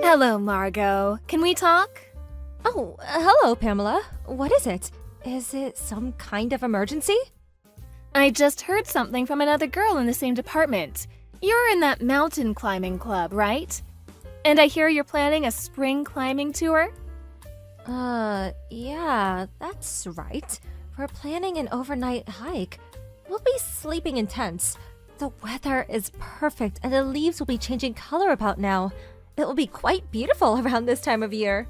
Hello, Margot. Can we talk? Oh, hello, Pamela. What is it? Is it some kind of emergency? I just heard something from another girl in the same department. You're in that mountain climbing club, right? And I hear you're planning a spring climbing tour? Yeah, that's right. We're planning an overnight hike. We'll be sleeping in tents. The weather is perfect and the leaves will be changing color about now. It will be quite beautiful around this time of year.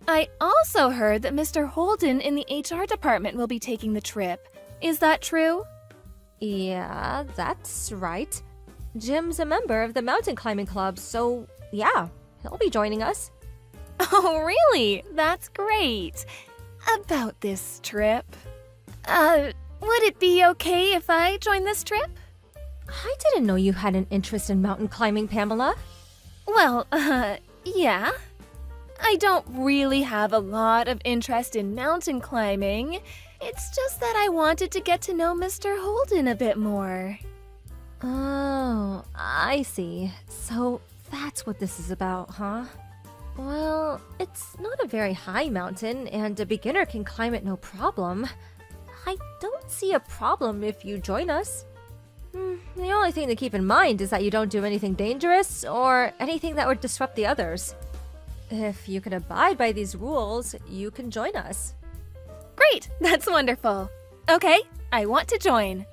I also heard that Mr. Holden in the HR department will be taking the trip. Is that true? Yeah, that's right. Jim's a member of the mountain climbing club, so yeah, he'll be joining us. Oh, really? That's great. About this trip. Would it be okay if I join this trip? I didn't know you had an interest in mountain climbing, Pamela. Well, yeah. I don't really have a lot of interest in mountain climbing. It's just that I wanted to get to know Mr. Holden a bit more. Oh, I see. So that's what this is about, huh? Well, it's not a very high mountain, and a beginner can climb it no problem. I don't see a problem if you join us. The only thing to keep in mind is that you don't do anything dangerous or anything that would disrupt the others. If you can abide by these rules, you can join us. Great! That's wonderful. Okay, I want to join.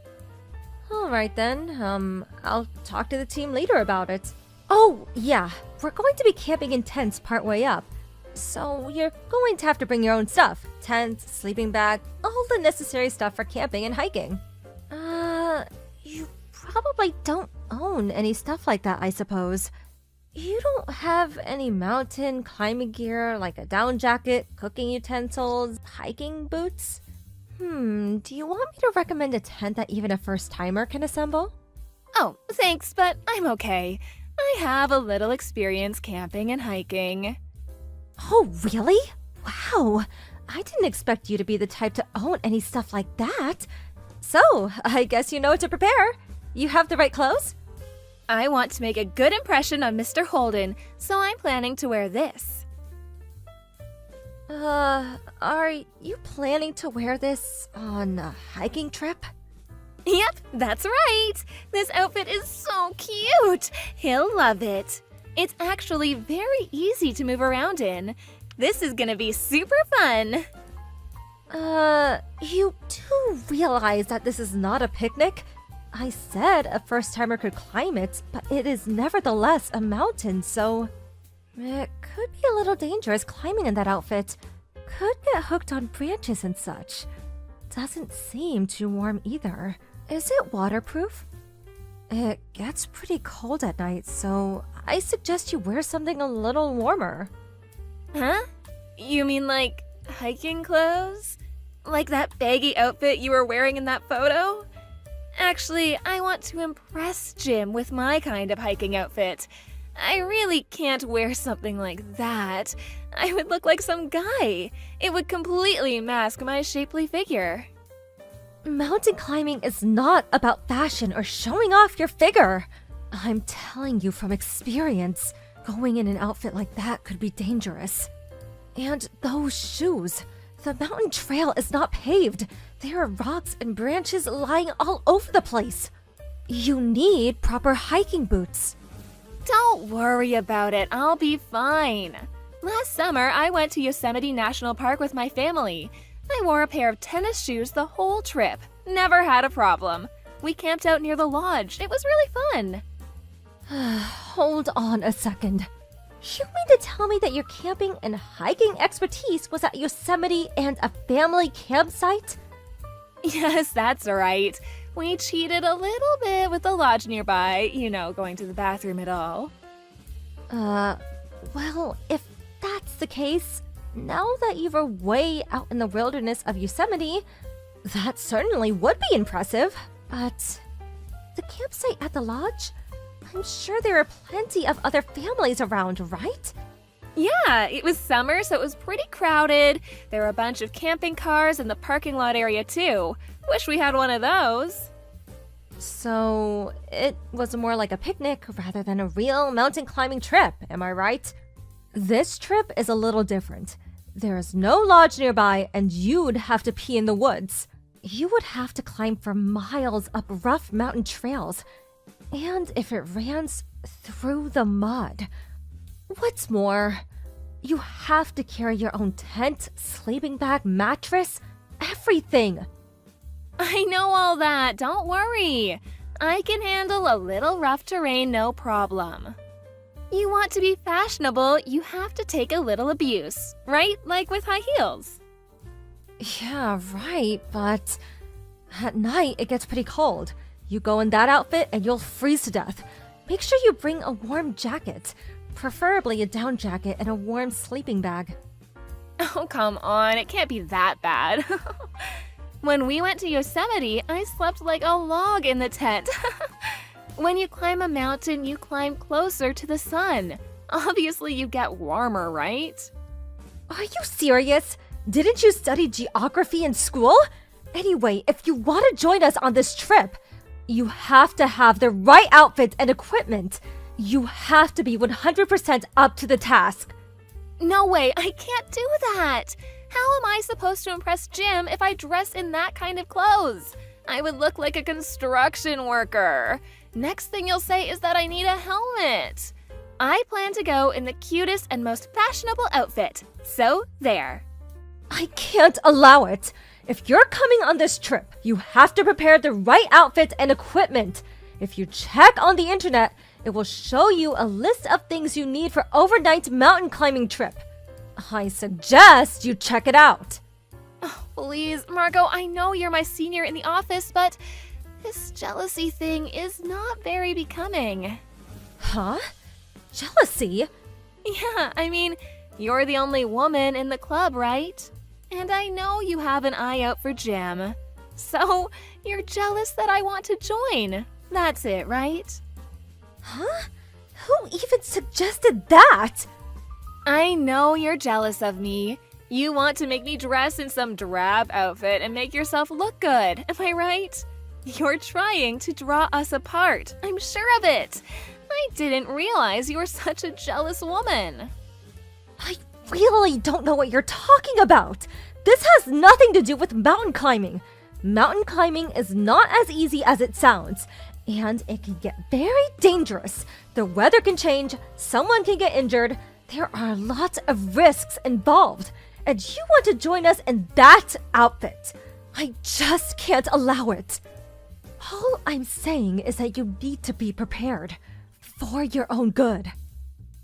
Alright then, I'll talk to the team later about it. Oh, yeah, we're going to be camping in tents partway up. So you're going to have to bring your own stuff. Tents, sleeping bag, all the necessary stuff for camping and hiking. You probably don't own any stuff like that, I suppose. You don't have any mountain climbing gear like a down jacket, cooking utensils, hiking boots? Do you want me to recommend a tent that even a first-timer can assemble? Oh, thanks, but I'm okay. I have a little experience camping and hiking. Oh, really? Wow! I didn't expect you to be the type to own any stuff like that. So, I guess you know what to prepare. You have the right clothes? I want to make a good impression on Mr. Holden, so I'm planning to wear this. Are you planning to wear this on a hiking trip? Yep, that's right. This outfit is so cute. He'll love it. It's actually very easy to move around in. This is gonna be super fun. You do realize that this is not a picnic? I said a first-timer could climb it, but it is nevertheless a mountain, so it could be a little dangerous climbing in that outfit. Could get hooked on branches and such. Doesn't seem too warm either. Is it waterproof? It gets pretty cold at night, so I suggest you wear something a little warmer. Huh? You mean like hiking clothes? Like that baggy outfit you were wearing in that photo? Actually, I want to impress Jim with my kind of hiking outfit. I really can't wear something like that. I would look like some guy. It would completely mask my shapely figure. Mountain climbing is not about fashion or showing off your figure. I'm telling you from experience, going in an outfit like that could be dangerous. And those shoes. The mountain trail is not paved. There are rocks and branches lying all over the place. You need proper hiking boots. Don't worry about it. I'll be fine. Last summer, I went to Yosemite National Park with my family. I wore a pair of tennis shoes the whole trip. Never had a problem. We camped out near the lodge. It was really fun. Hold on a second. You mean to tell me that your camping and hiking expertise was at Yosemite and a family campsite? Yes, that's right. We cheated a little bit with the lodge nearby, going to the bathroom and all. Well, if that's the case, now that you were way out in the wilderness of Yosemite, that certainly would be impressive. But the campsite at the lodge? I'm sure there are plenty of other families around, right? Yeah, it was summer, so it was pretty crowded. There were a bunch of camping cars in the parking lot area, too. Wish we had one of those. So, it was more like a picnic rather than a real mountain climbing trip, am I right? This trip is a little different. There is no lodge nearby, and you'd have to pee in the woods. You would have to climb for miles up rough mountain trails, and if it rains, through the mud. What's more, you have to carry your own tent, sleeping bag, mattress, everything. I know all that, don't worry. I can handle a little rough terrain, no problem. You want to be fashionable, you have to take a little abuse, right? Like with high heels. Yeah, right, but at night it gets pretty cold. You go in that outfit and you'll freeze to death. Make sure you bring a warm jacket, preferably a down jacket and a warm sleeping bag. Oh, come on, it can't be that bad. When we went to Yosemite, I slept like a log in the tent. When you climb a mountain, you climb closer to the sun. Obviously, you get warmer, right? Are you serious? Didn't you study geography in school? Anyway, if you want to join us on this trip, you have to have the right outfit and equipment. You have to be 100% up to the task. No way, I can't do that. How am I supposed to impress Jim if I dress in that kind of clothes? I would look like a construction worker. Next thing you'll say is that I need a helmet. I plan to go in the cutest and most fashionable outfit. So, there. I can't allow it. If you're coming on this trip, you have to prepare the right outfit and equipment. If you check on the internet, it will show you a list of things you need for overnight mountain climbing trip. I suggest you check it out. Oh, please, Margot, I know you're my senior in the office, but this jealousy thing is not very becoming. Huh? Jealousy? Yeah, I mean, you're the only woman in the club, right? And I know you have an eye out for Jim. So, you're jealous that I want to join. That's it, right? Huh? Who even suggested that? I know you're jealous of me. You want to make me dress in some drab outfit and make yourself look good, am I right? You're trying to draw us apart, I'm sure of it. I didn't realize you were such a jealous woman. I really don't know what you're talking about. This has nothing to do with mountain climbing. Mountain climbing is not as easy as it sounds, and it can get very dangerous. The weather can change, someone can get injured. There are lots of risks involved, and you want to join us in that outfit. I just can't allow it. All I'm saying is that you need to be prepared for your own good.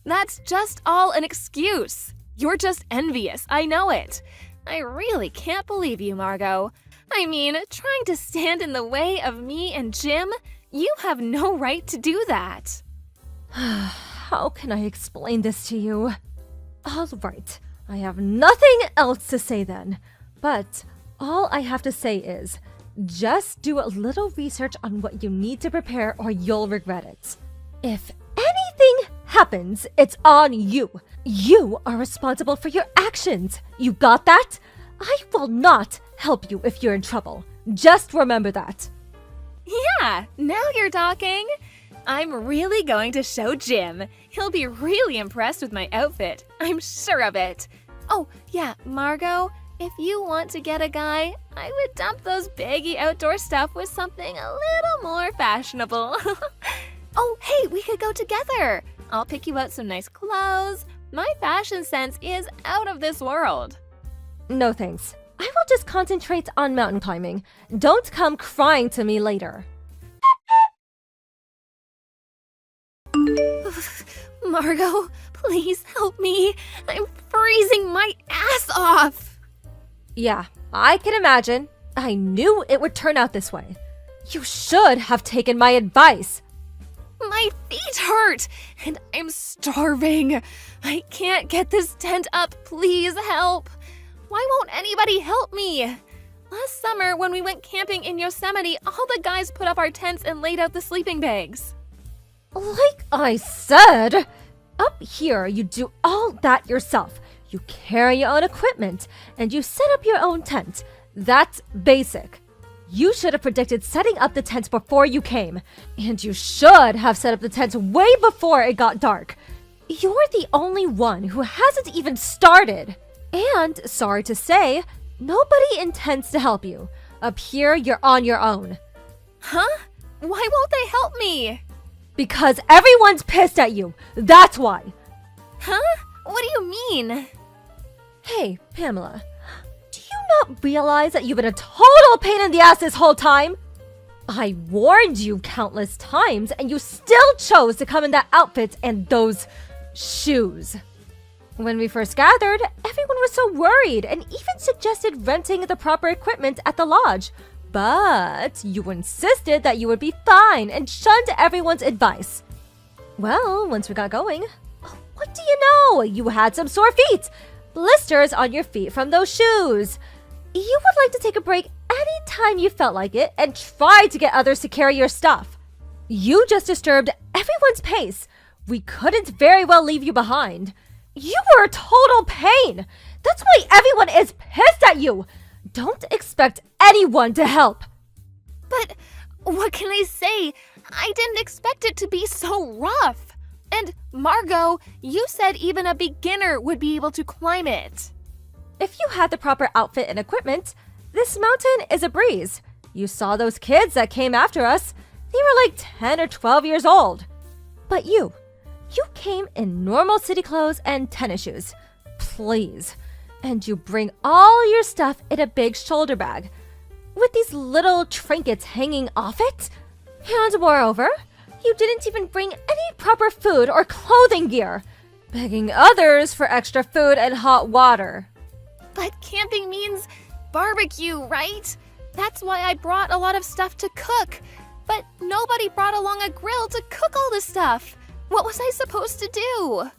That's just all an excuse. You're just envious, I know it. I really can't believe you, Margot. I mean, trying to stand in the way of me and Jim, you have no right to do that. How can I explain this to you? All right, I have nothing else to say then. But all I have to say is, just do a little research on what you need to prepare or you'll regret it. If anything happens, it's on you. You are responsible for your actions. You got that? I will not help you if you're in trouble. Just remember that. Yeah, now you're talking. I'm really going to show Jim. He'll be really impressed with my outfit. I'm sure of it. Oh, yeah, Margot, if you want to get a guy, I would dump those baggy outdoor stuff with something a little more fashionable. Oh, hey, we could go together. I'll pick you out some nice clothes. My fashion sense is out of this world. No thanks. I will just concentrate on mountain climbing. Don't come crying to me later. Margot, please help me. I'm freezing my ass off. Yeah, I can imagine. I knew it would turn out this way. You should have taken my advice. My feet hurt, and I'm starving. I can't get this tent up. Please help. Why won't anybody help me? Last summer, when we went camping in Yosemite, all the guys put up our tents and laid out the sleeping bags. Like I said, up here you do all that yourself. You carry your own equipment, and you set up your own tent. That's basic. You should have predicted setting up the tent before you came, and you should have set up the tent way before it got dark. You're the only one who hasn't even started. And, sorry to say, nobody intends to help you. Up here, you're on your own. Huh? Why won't they help me? Because everyone's pissed at you. That's why. Huh? What do you mean? Hey, Pamela, do you not realize that you've been a total pain in the ass this whole time? I warned you countless times, and you still chose to come in that outfit and those shoes. When we first gathered, everyone was so worried and even suggested renting the proper equipment at the lodge. But you insisted that you would be fine and shunned everyone's advice. Well, once we got going, what do you know? You had some sore feet, blisters on your feet from those shoes. You would like to take a break anytime you felt like it and try to get others to carry your stuff. You just disturbed everyone's pace. We couldn't very well leave you behind. You were a total pain. That's why everyone is pissed at you. Don't expect anyone to help. But what can I say? I didn't expect it to be so rough. And Margot, you said even a beginner would be able to climb it. If you had the proper outfit and equipment, this mountain is a breeze. You saw those kids that came after us. They were like 10 or 12 years old. But you came in normal city clothes and tennis shoes. Please. And you bring all your stuff in a big shoulder bag with these little trinkets hanging off it. And moreover, you didn't even bring any proper food or clothing gear, begging others for extra food and hot water. But camping means barbecue, right? That's why I brought a lot of stuff to cook. But nobody brought along a grill to cook all the stuff. What was I supposed to do?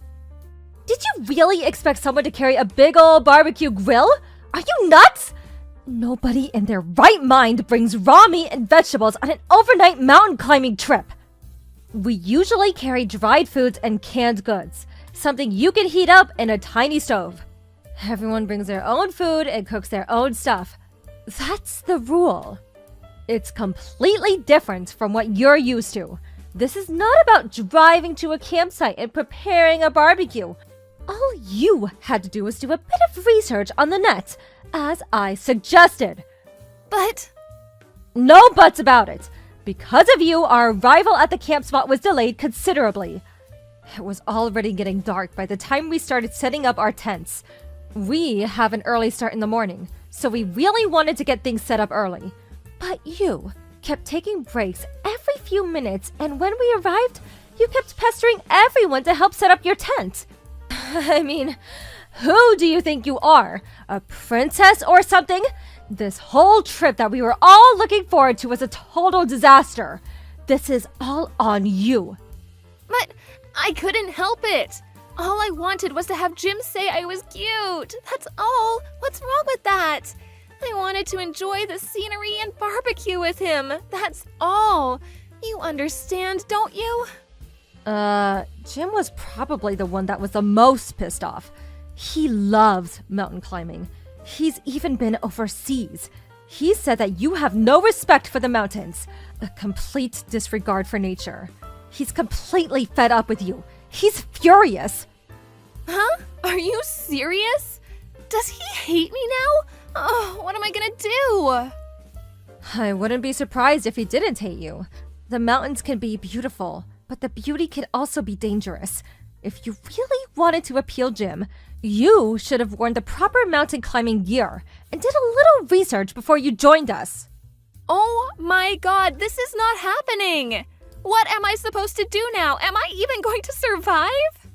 Did you really expect someone to carry a big old barbecue grill? Are you nuts? Nobody in their right mind brings raw meat and vegetables on an overnight mountain climbing trip. We usually carry dried foods and canned goods, something you can heat up in a tiny stove. Everyone brings their own food and cooks their own stuff. That's the rule. It's completely different from what you're used to. This is not about driving to a campsite and preparing a barbecue. All you had to do was do a bit of research on the net, as I suggested. But... No buts about it. Because of you, our arrival at the camp spot was delayed considerably. It was already getting dark by the time we started setting up our tents. We have an early start in the morning, so we really wanted to get things set up early. But you kept taking breaks every few minutes, and when we arrived, you kept pestering everyone to help set up your tent. I mean, who do you think you are? A princess or something? This whole trip that we were all looking forward to was a total disaster. This is all on you. But I couldn't help it. All I wanted was to have Jim say I was cute. That's all. What's wrong with that? I wanted to enjoy the scenery and barbecue with him. That's all. You understand, don't you? Jim was probably the one that was the most pissed off. He loves mountain climbing. He's even been overseas. He said that you have no respect for the mountains, a complete disregard for nature. He's completely fed up with you. He's furious. Huh? Are you serious? Does he hate me now? Oh, what am I gonna do? I wouldn't be surprised if he didn't hate you. The mountains can be beautiful, but the beauty can also be dangerous. If you really wanted to appeal Jim, you should have worn the proper mountain climbing gear and did a little research before you joined us. Oh my god, this is not happening! What am I supposed to do now? Am I even going to survive?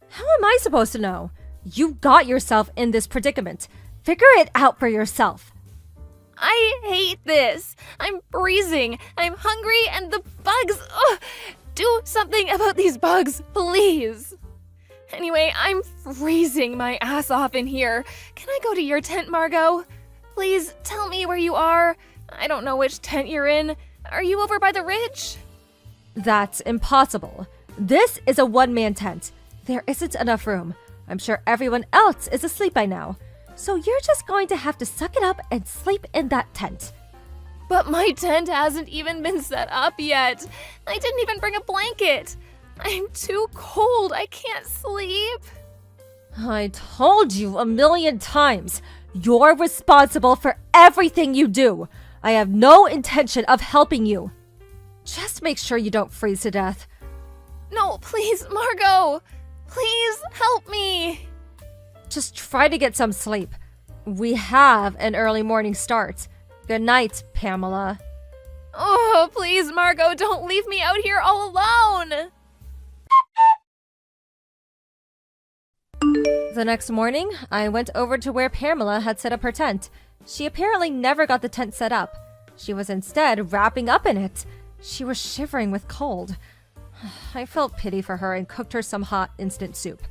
How am I supposed to know? You got yourself in this predicament. Figure it out for yourself. I hate this. I'm freezing. I'm hungry and the bugs. Ugh. Do something about these bugs, please. Anyway, I'm freezing my ass off in here. Can I go to your tent, Margot? Please tell me where you are. I don't know which tent you're in. Are you over by the ridge? That's impossible. This is a one-man tent. There isn't enough room. I'm sure everyone else is asleep by now. So you're just going to have to suck it up and sleep in that tent. But my tent hasn't even been set up yet. I didn't even bring a blanket. I'm too cold. I can't sleep. I told you a million times. You're responsible for everything you do. I have no intention of helping you. Just make sure you don't freeze to death. No, please, Margot. Please help me. Just try to get some sleep. We have an early morning start. Good night, Pamela. Oh, please, Margot, don't leave me out here all alone. The next morning, I went over to where Pamela had set up her tent. She apparently never got the tent set up. She was instead wrapping up in it. She was shivering with cold. I felt pity for her and cooked her some hot instant soup.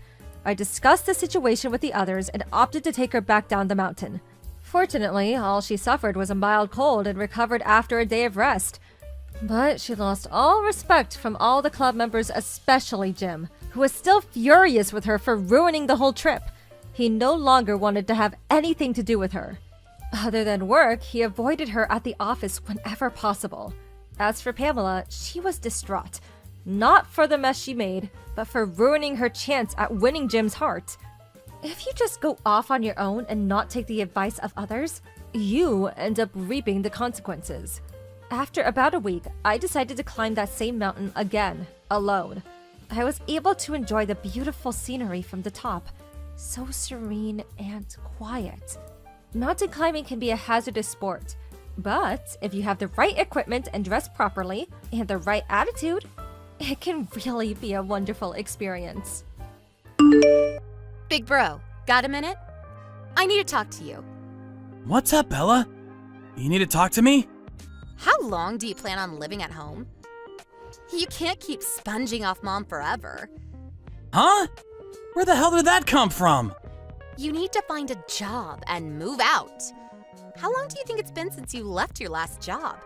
I discussed the situation with the others and opted to take her back down the mountain. Fortunately, all she suffered was a mild cold and recovered after a day of rest. But she lost all respect from all the club members, especially Jim, who was still furious with her for ruining the whole trip. He no longer wanted to have anything to do with her. Other than work, he avoided her at the office whenever possible. As for Pamela, she was distraught. Not for the mess she made, but for ruining her chance at winning Jim's heart. If you just go off on your own and not take the advice of others, you end up reaping the consequences. After about a week, I decided to climb that same mountain again, alone. I was able to enjoy the beautiful scenery from the top, so serene and quiet. Mountain climbing can be a hazardous sport, but if you have the right equipment and dress properly, and the right attitude, it can really be a wonderful experience. Big bro, got a minute? I need to talk to you. What's up, Bella? You need to talk to me? How long do you plan on living at home? You can't keep sponging off Mom forever. Huh? Where the hell did that come from? You need to find a job and move out. How long do you think it's been since you left your last job?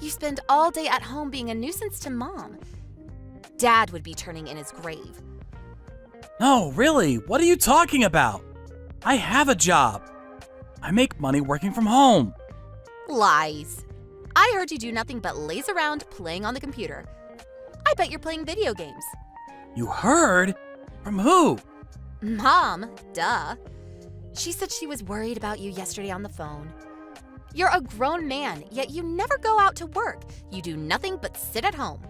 You spend all day at home being a nuisance to Mom. Dad would be turning in his grave. No, really, what are you talking about? I have a job. I make money working from home. Lies. I heard you do nothing but laze around playing on the computer. I bet you're playing video games. You heard? From who? Mom, duh. She said she was worried about you yesterday on the phone. You're a grown man, yet you never go out to work. You do nothing but sit at home.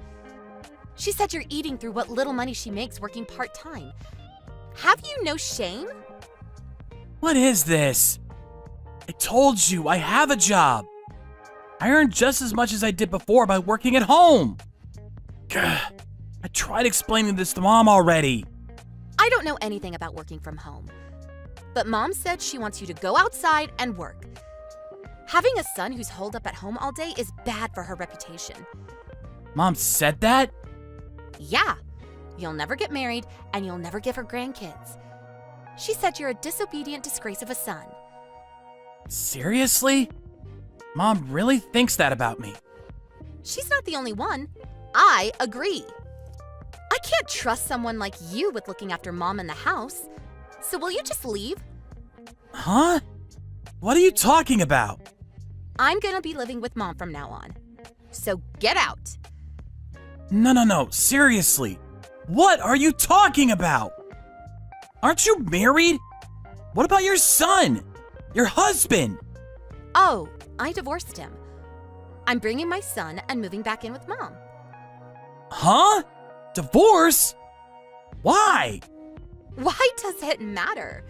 She said you're eating through what little money she makes working part-time. Have you no shame? What is this? I told you, I have a job. I earn just as much as I did before by working at home. Gah, I tried explaining this to Mom already. I don't know anything about working from home. But Mom said she wants you to go outside and work. Having a son who's holed up at home all day is bad for her reputation. Mom said that? Yeah, you'll never get married and you'll never give her grandkids. She said you're a disobedient disgrace of a son. Seriously? Mom really thinks that about me. She's not the only one. I agree. I can't trust someone like you with looking after Mom in the house. So will you just leave? Huh? What are you talking about? I'm gonna be living with Mom from now on. So get out. No, seriously. What are you talking about? Aren't you married? What about your son? Your husband? Oh, I divorced him. I'm bringing my son and moving back in with Mom. Huh? Divorce? Why? Why does it matter?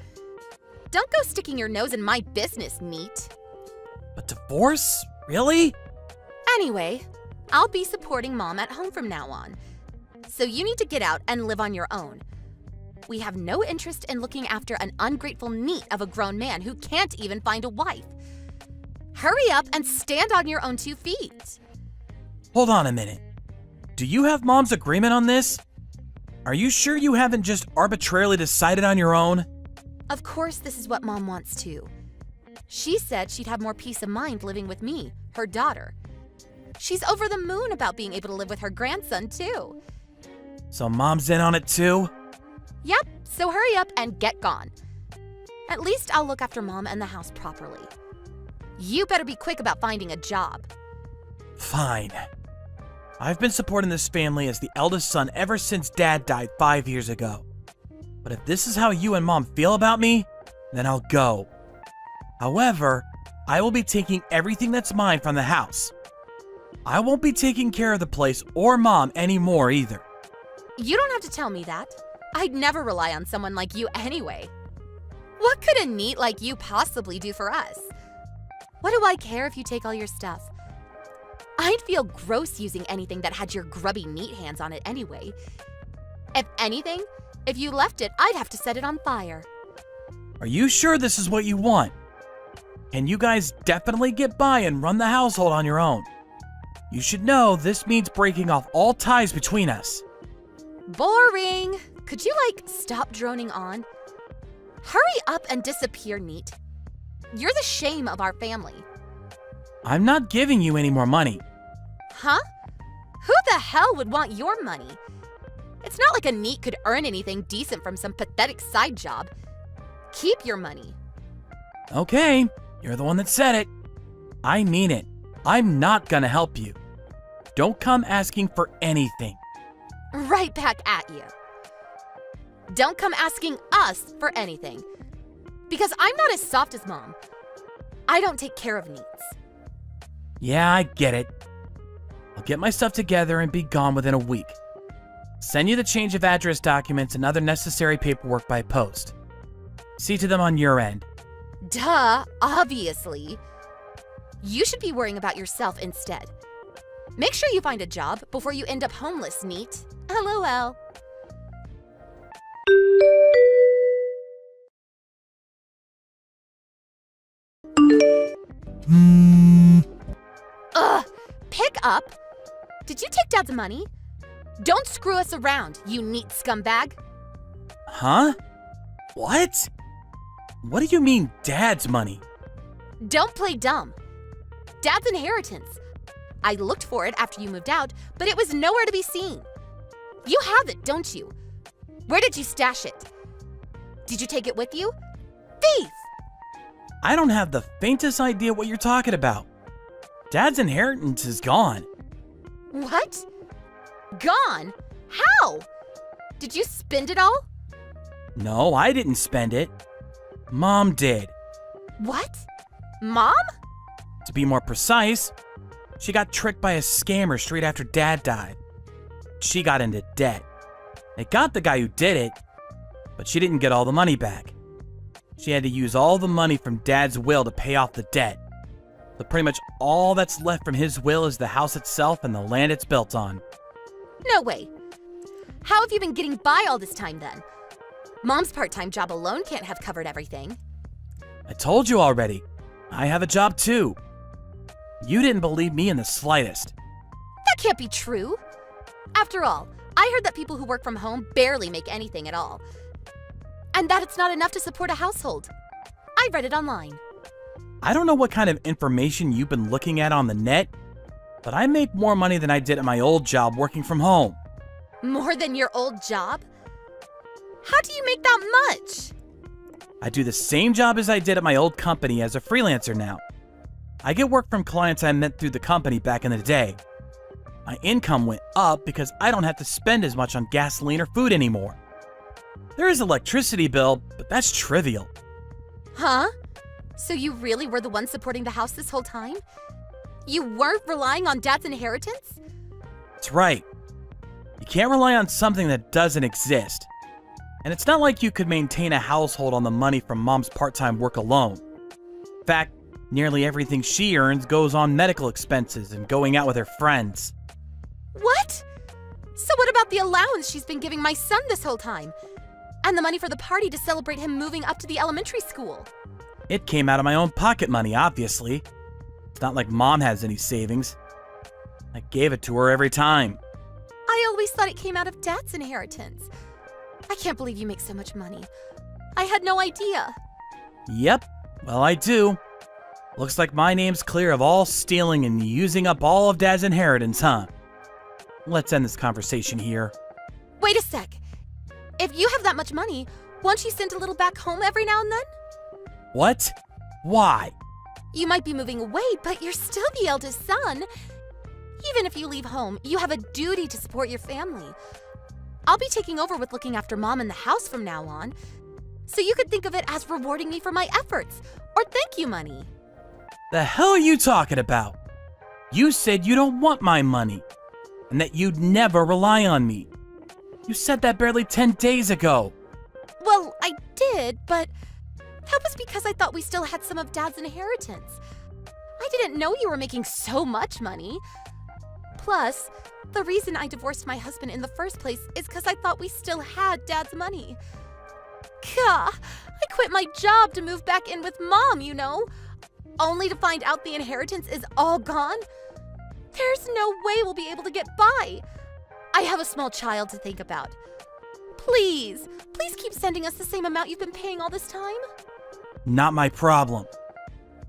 Don't go sticking your nose in my business, neat. But divorce? Really? Anyway, I'll be supporting Mom at home from now on. So you need to get out and live on your own. We have no interest in looking after an ungrateful neat of a grown man who can't even find a wife. Hurry up and stand on your own 2 feet. Hold on a minute. Do you have Mom's agreement on this? Are you sure you haven't just arbitrarily decided on your own? Of course, this is what Mom wants too. She said she'd have more peace of mind living with me, her daughter. She's over the moon about being able to live with her grandson too. So Mom's in on it too? Yep, so hurry up and get gone. At least I'll look after Mom and the house properly. You better be quick about finding a job. Fine. I've been supporting this family as the eldest son ever since Dad died 5 years ago. But if this is how you and Mom feel about me, then I'll go. However, I will be taking everything that's mine from the house. I won't be taking care of the place or Mom anymore either. You don't have to tell me that. I'd never rely on someone like you anyway. What could a NEET like you possibly do for us? What do I care if you take all your stuff? I'd feel gross using anything that had your grubby NEET hands on it anyway. If anything, if you left it, I'd have to set it on fire. Are you sure this is what you want? Can you guys definitely get by and run the household on your own? You should know this means breaking off all ties between us. Boring. Could you, stop droning on? Hurry up and disappear, NEET. You're the shame of our family. I'm not giving you any more money. Huh? Who the hell would want your money? It's not like a NEET could earn anything decent from some pathetic side job. Keep your money. Okay, you're the one that said it. I mean it. I'm not gonna help you. Don't come asking for anything. Right back at you. Don't come asking us for anything. Because I'm not as soft as Mom. I don't take care of NEETs. Yeah, I get it. I'll get my stuff together and be gone within a week. Send you the change of address documents and other necessary paperwork by post. See to them on your end. Duh, obviously. You should be worrying about yourself instead. Make sure you find a job before you end up homeless, NEET. LOL. Ugh, pick up. Did you take Dad's money? Don't screw us around, you NEET scumbag. Huh? What? What do you mean, Dad's money? Don't play dumb. Dad's inheritance. I looked for it after you moved out, but it was nowhere to be seen. You have it, don't you? Where did you stash it? Did you take it with you? Thief! I don't have the faintest idea what you're talking about. Dad's inheritance is gone. What? Gone? How? Did you spend it all? No, I didn't spend it. Mom did. What? Mom? To be more precise, she got tricked by a scammer straight after Dad died. She got into debt. They got the guy who did it, but she didn't get all the money back. She had to use all the money from Dad's will to pay off the debt. So pretty much all that's left from his will is the house itself and the land it's built on. No way. How have you been getting by all this time then? Mom's part-time job alone can't have covered everything. I told you already. I have a job too. You didn't believe me in the slightest. That can't be true. After all, I heard that people who work from home barely make anything at all. And that it's not enough to support a household. I read it online. I don't know what kind of information you've been looking at on the net, but I make more money than I did at my old job working from home. More than your old job? How do you make that much? I do the same job as I did at my old company as a freelancer now. I get work from clients I met through the company back in the day. My income went up because I don't have to spend as much on gasoline or food anymore. There is electricity bill, but that's trivial. Huh? So you really were the one supporting the house this whole time? You weren't relying on Dad's inheritance? That's right. You can't rely on something that doesn't exist. And it's not like you could maintain a household on the money from Mom's part-time work alone. In fact, nearly everything she earns goes on medical expenses and going out with her friends. What? So what about the allowance she's been giving my son this whole time? And the money for the party to celebrate him moving up to the elementary school? It came out of my own pocket money, obviously. It's not like Mom has any savings. I gave it to her every time. I always thought it came out of Dad's inheritance. I can't believe you make so much money. I had no idea. Yep, well I do. Looks like my name's clear of all stealing and using up all of Dad's inheritance, huh? Let's end this conversation here. Wait a sec. If you have that much money, won't you send a little back home every now and then? What? Why? You might be moving away, but you're still the eldest son. Even if you leave home, you have a duty to support your family. I'll be taking over with looking after Mom in the house from now on, so you could think of it as rewarding me for my efforts, or thank you money. The hell are you talking about? You said you don't want my money, and that you'd never rely on me. You said that barely 10 days ago. Well, I did, but that was because I thought we still had some of Dad's inheritance. I didn't know you were making so much money. Plus, the reason I divorced my husband in the first place is because I thought we still had Dad's money. Gah, I quit my job to move back in with Mom, you know, only to find out the inheritance is all gone. There's no way we'll be able to get by. I have a small child to think about. Please keep sending us the same amount you've been paying all this time. Not my problem.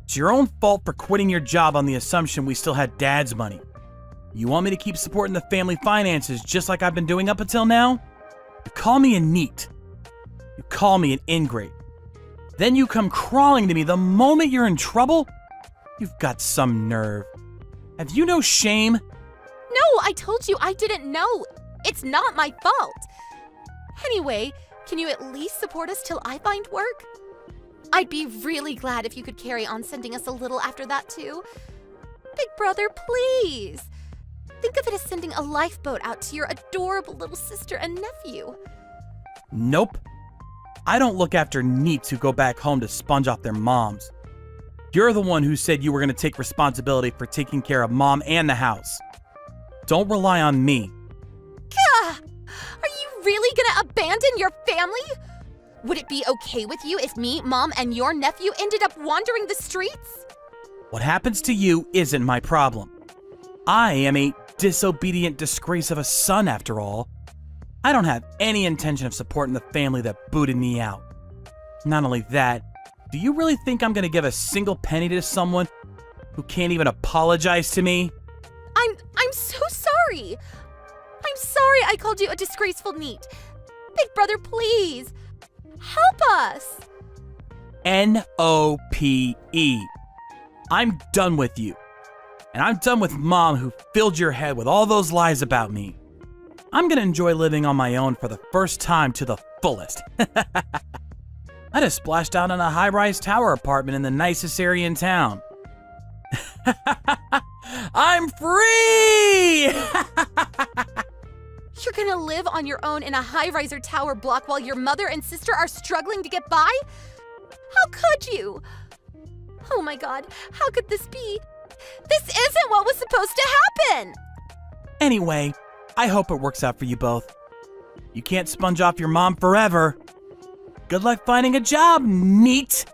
It's your own fault for quitting your job on the assumption we still had Dad's money. You want me to keep supporting the family finances just like I've been doing up until now? You call me a neat. You call me an ingrate. Then you come crawling to me the moment you're in trouble? You've got some nerve. Have you no shame? No, I told you I didn't know. It's not my fault. Anyway, can you at least support us till I find work? I'd be really glad if you could carry on sending us a little after that too. Big brother, please. Think of it as sending a lifeboat out to your adorable little sister and nephew. Nope. I don't look after neats who go back home to sponge off their moms. You're the one who said you were going to take responsibility for taking care of Mom and the house. Don't rely on me. Gah! Are you really gonna abandon your family? Would it be okay with you if me, Mom, and your nephew ended up wandering the streets? What happens to you isn't my problem. I am a disobedient disgrace of a son, after all. I don't have any intention of supporting the family that booted me out. Not only that, do you really think I'm gonna give a single penny to someone who can't even apologize to me? I'm so sorry. I'm sorry I called you a disgraceful neat. Big brother, please, help us. N-O-P-E. I'm done with you. And I'm done with Mom who filled your head with all those lies about me. I'm gonna enjoy living on my own for the first time to the fullest. I just splashed out in a high-rise tower apartment in the nicest area in town. I'm free! You're gonna live on your own in a high-riser tower block while your mother and sister are struggling to get by? How could you? Oh my God, how could this be? This isn't what was supposed to happen! Anyway, I hope it works out for you both. You can't sponge off your mom forever. Good luck finding a job, neat!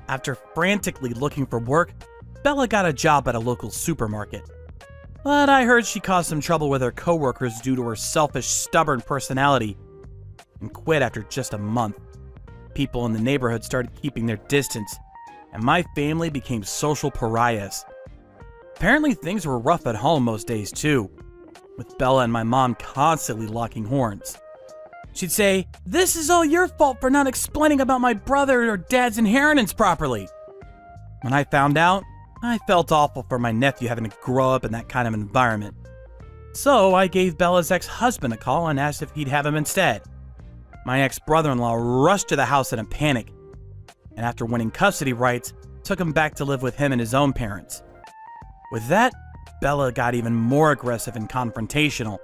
After frantically looking for work, Bella got a job at a local supermarket. But I heard she caused some trouble with her coworkers due to her selfish, stubborn personality and quit after just a month. People in the neighborhood started keeping their distance, and my family became social pariahs. Apparently things were rough at home most days too, with Bella and my mom constantly locking horns. She'd say, "This is all your fault for not explaining about my brother or Dad's inheritance properly." When I found out, I felt awful for my nephew having to grow up in that kind of environment. So I gave Bella's ex-husband a call and asked if he'd have him instead. My ex-brother-in-law rushed to the house in a panic, and after winning custody rights, took him back to live with him and his own parents. With that, Bella got even more aggressive and confrontational,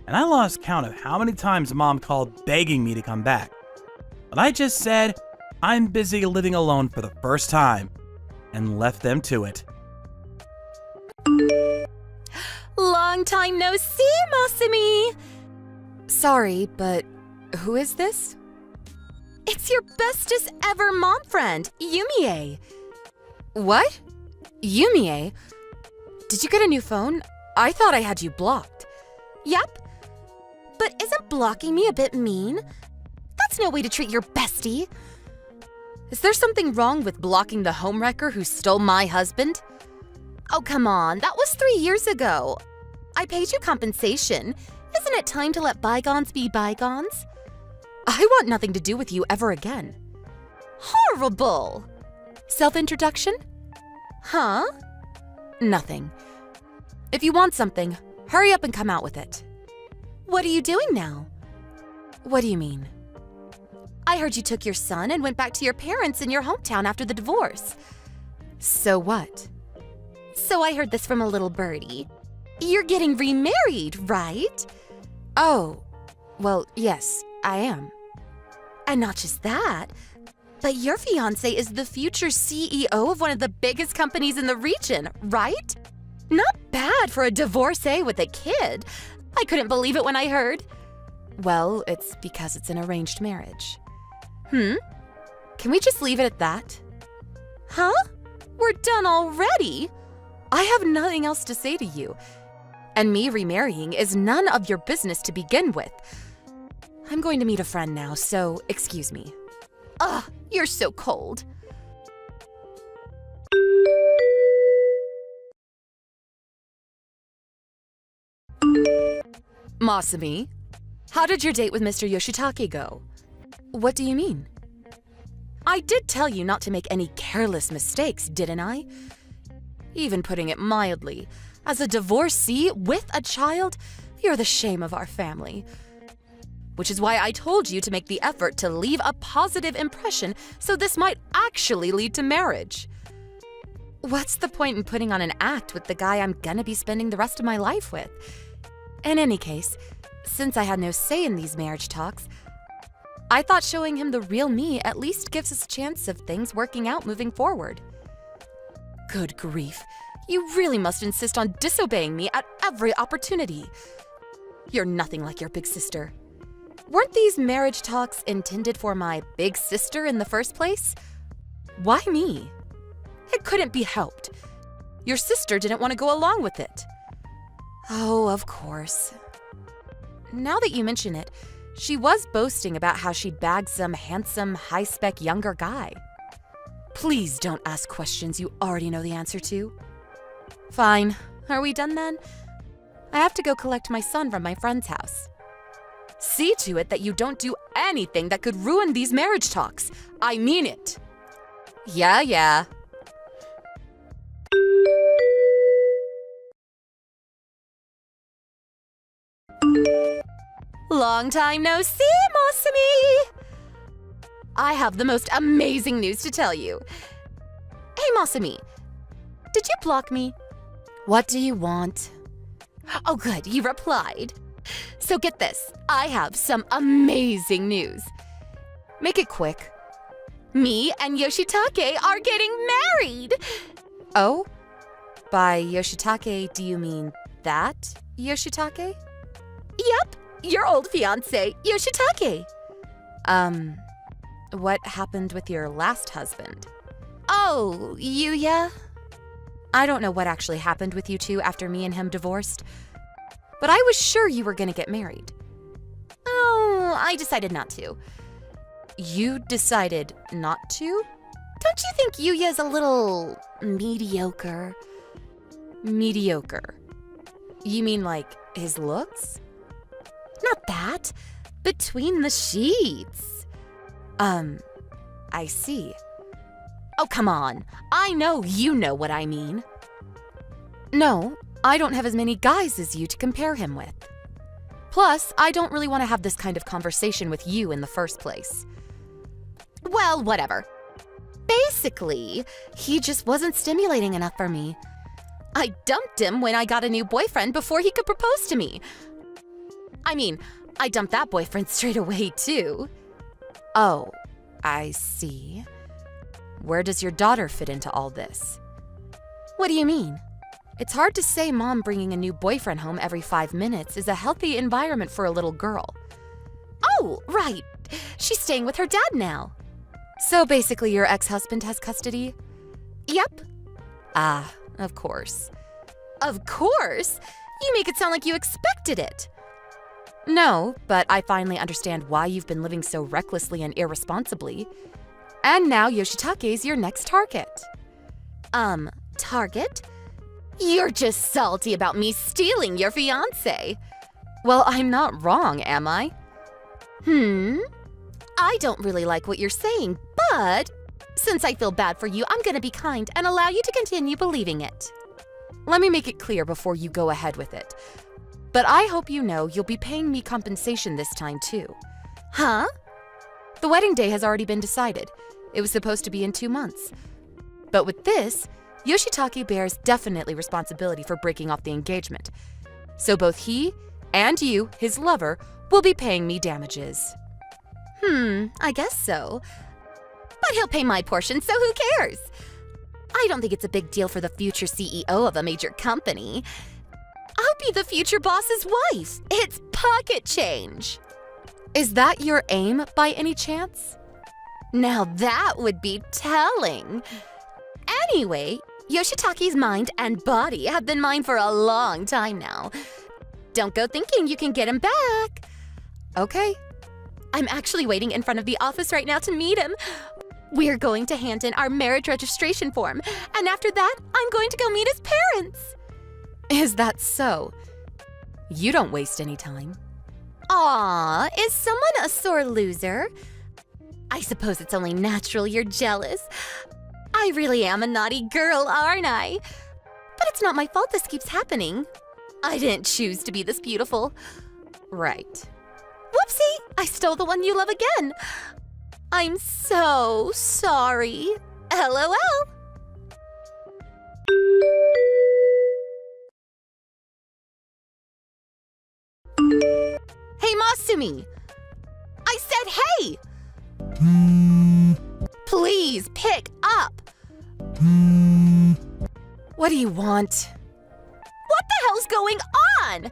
and I lost count of how many times Mom called begging me to come back. But I just said, I'm busy living alone for the first time, and left them to it. Long time no see, Masumi! Sorry, but who is this? It's your bestest ever mom friend, Yumie. What? Yumie? Did you get a new phone? I thought I had you blocked. Yep. But isn't blocking me a bit mean? That's no way to treat your bestie. Is there something wrong with blocking the homewrecker who stole my husband? Oh, come on, that was 3 years ago. I paid you compensation. Isn't it time to let bygones be bygones? I want nothing to do with you ever again. Horrible! Self-introduction? Huh? Nothing. If you want something, hurry up and come out with it. What are you doing now? What do you mean? I heard you took your son and went back to your parents in your hometown after the divorce. So what? So I heard this from a little birdie. You're getting remarried, right? Oh, well, yes, I am. And not just that, but your fiancé is the future CEO of one of the biggest companies in the region, right? Not bad for a divorcee with a kid. I couldn't believe it when I heard. Well, it's because it's an arranged marriage. Can we just leave it at that? Huh? We're done already? I have nothing else to say to you. And me remarrying is none of your business to begin with. I'm going to meet a friend now, so excuse me. Ugh, you're so cold. Masami, how did your date with Mr. Yoshitake go? What do you mean? I did tell you not to make any careless mistakes, didn't I? Even putting it mildly, as a divorcee with a child, you're the shame of our family. Which is why I told you to make the effort to leave a positive impression so this might actually lead to marriage. What's the point in putting on an act with the guy I'm gonna be spending the rest of my life with? In any case, since I had no say in these marriage talks, I thought showing him the real me at least gives us a chance of things working out moving forward. Good grief, you really must insist on disobeying me at every opportunity. You're nothing like your big sister. Weren't these marriage talks intended for my big sister in the first place? Why me? It couldn't be helped. Your sister didn't want to go along with it. Oh, of course. Now that you mention it, she was boasting about how she'd bagged some handsome, high-spec younger guy. Please don't ask questions you already know the answer to. Fine. Are we done then? I have to go collect my son from my friend's house. See to it that you don't do anything that could ruin these marriage talks. I mean it. Yeah. Long time no see, Masami! I have the most amazing news to tell you. Hey, Masami, did you block me? What do you want? Oh, good, you replied. So get this, I have some amazing news. Make it quick. Me and Yoshitake are getting married! Oh? By Yoshitake, do you mean that Yoshitake? Yep, your old fiancé, Yoshitake. What happened with your last husband? Oh, Yuya? I don't know what actually happened with you two after me and him divorced, but I was sure you were gonna get married. Oh, I decided not to. You decided not to? Don't you think Yuya's a little mediocre? Mediocre? You mean like his looks? Not that. Between the sheets. I see. Oh, come on. I know you know what I mean. No, I don't have as many guys as you to compare him with. Plus, I don't really want to have this kind of conversation with you in the first place. Well, whatever. Basically, he just wasn't stimulating enough for me. I dumped him when I got a new boyfriend before he could propose to me. I mean, I dumped that boyfriend straight away, too. Oh, I see. Where does your daughter fit into all this? What do you mean? It's hard to say mom bringing a new boyfriend home every 5 minutes is a healthy environment for a little girl. Oh, right. She's staying with her dad now. So basically your ex-husband has custody? Yep. Ah, of course. Of course? You make it sound like you expected it. No, but I finally understand why you've been living so recklessly and irresponsibly. And now Yoshitake's your next target. Target? You're just salty about me stealing your fiancé. Well, I'm not wrong, am I? I don't really like what you're saying, but since I feel bad for you, I'm gonna be kind and allow you to continue believing it. Let me make it clear before you go ahead with it. But I hope you know you'll be paying me compensation this time too. Huh? The wedding day has already been decided. It was supposed to be in 2 months. But with this, Yoshitake bears definitely responsibility for breaking off the engagement. So both he and you, his lover, will be paying me damages. I guess so. But he'll pay my portion, so who cares? I don't think it's a big deal for the future CEO of a major company. I'll be the future boss's wife. It's pocket change. Is that your aim by any chance? Now that would be telling. Anyway, Yoshitake's mind and body have been mine for a long time now. Don't go thinking you can get him back. Okay. I'm actually waiting in front of the office right now to meet him. We're going to hand in our marriage registration form, and after that, I'm going to go meet his parents. Is that so? You don't waste any time. Aw, is someone a sore loser? I suppose it's only natural you're jealous. I really am a naughty girl, aren't I? But it's not my fault this keeps happening. I didn't choose to be this beautiful. Right. Whoopsie! I stole the one you love again. I'm so sorry. LOL. Hey, Masumi! I said hey! Please pick up! What do you want? What the hell's going on?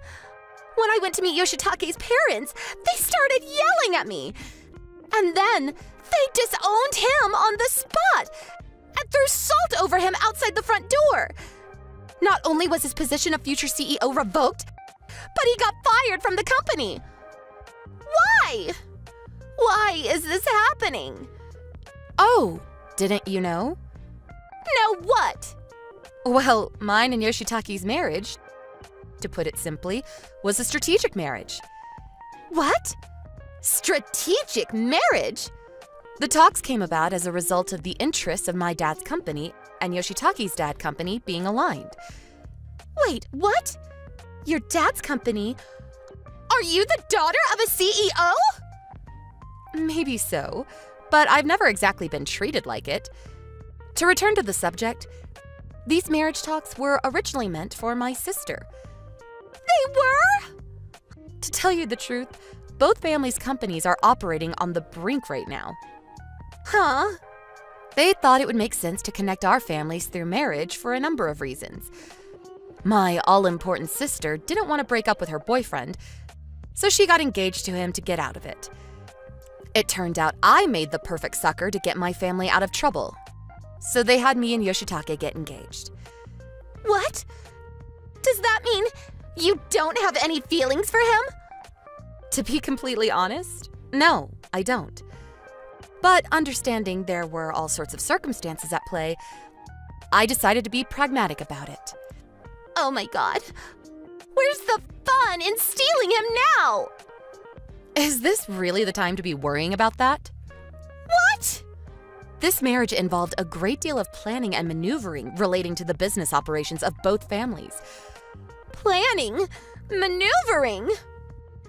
When I went to meet Yoshitake's parents, they started yelling at me. And then they disowned him on the spot and threw salt over him outside the front door. Not only was his position of future CEO revoked, but he got fired from the company. Why? Why is this happening? Oh, didn't you know? Know what? Well, mine and Yoshitake's marriage, to put it simply, was a strategic marriage. What? Strategic marriage? The talks came about as a result of the interests of my dad's company and Yoshitake's dad company being aligned. Wait, what? Your dad's company? Are you the daughter of a CEO? Maybe so, but I've never exactly been treated like it. To return to the subject, these marriage talks were originally meant for my sister. They were? To tell you the truth, both families' companies are operating on the brink right now. Huh? They thought it would make sense to connect our families through marriage for a number of reasons. My all-important sister didn't want to break up with her boyfriend, so she got engaged to him to get out of it. It turned out I made the perfect sucker to get my family out of trouble, so they had me and Yoshitake get engaged. What? Does that mean you don't have any feelings for him? To be completely honest, no, I don't. But understanding there were all sorts of circumstances at play, I decided to be pragmatic about it. Oh my god. Where's the fun in stealing him now? Is this really the time to be worrying about that? What? This marriage involved a great deal of planning and maneuvering relating to the business operations of both families. Planning? Maneuvering?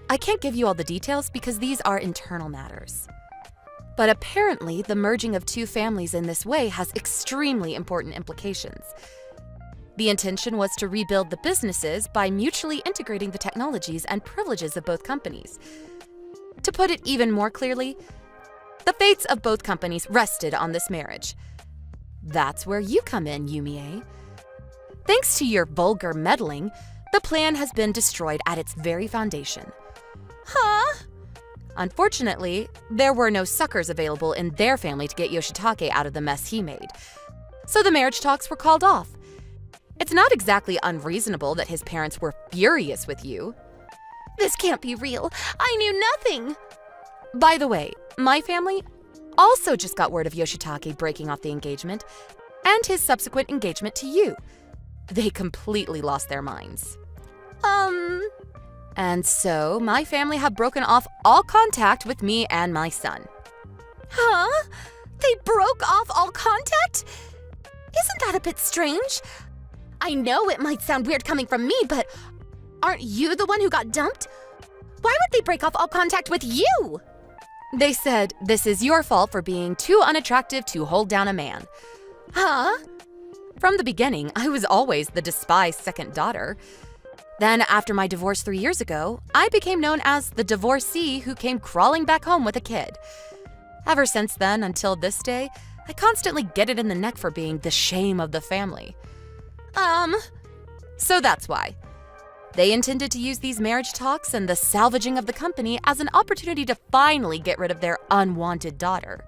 I can't give you all the details because these are internal matters. But apparently, the merging of two families in this way has extremely important implications. The intention was to rebuild the businesses by mutually integrating the technologies and privileges of both companies. To put it even more clearly, the fates of both companies rested on this marriage. That's where you come in, Yumie. Thanks to your vulgar meddling, the plan has been destroyed at its very foundation. Huh? Unfortunately, there were no suckers available in their family to get Yoshitake out of the mess he made. So the marriage talks were called off. It's not exactly unreasonable that his parents were furious with you. This can't be real. I knew nothing. By the way, my family also just got word of Yoshitake breaking off the engagement and his subsequent engagement to you. They completely lost their minds. And so my family have broken off all contact with me and my son. Huh? They broke off all contact? Isn't that a bit strange? I know it might sound weird coming from me, but aren't you the one who got dumped? Why would they break off all contact with you? They said, this is your fault for being too unattractive to hold down a man. Huh? From the beginning, I was always the despised second daughter. Then, after my divorce 3 years ago, I became known as the divorcee who came crawling back home with a kid. Ever since then, until this day, I constantly get it in the neck for being the shame of the family. So that's why. They intended to use these marriage talks and the salvaging of the company as an opportunity to finally get rid of their unwanted daughter.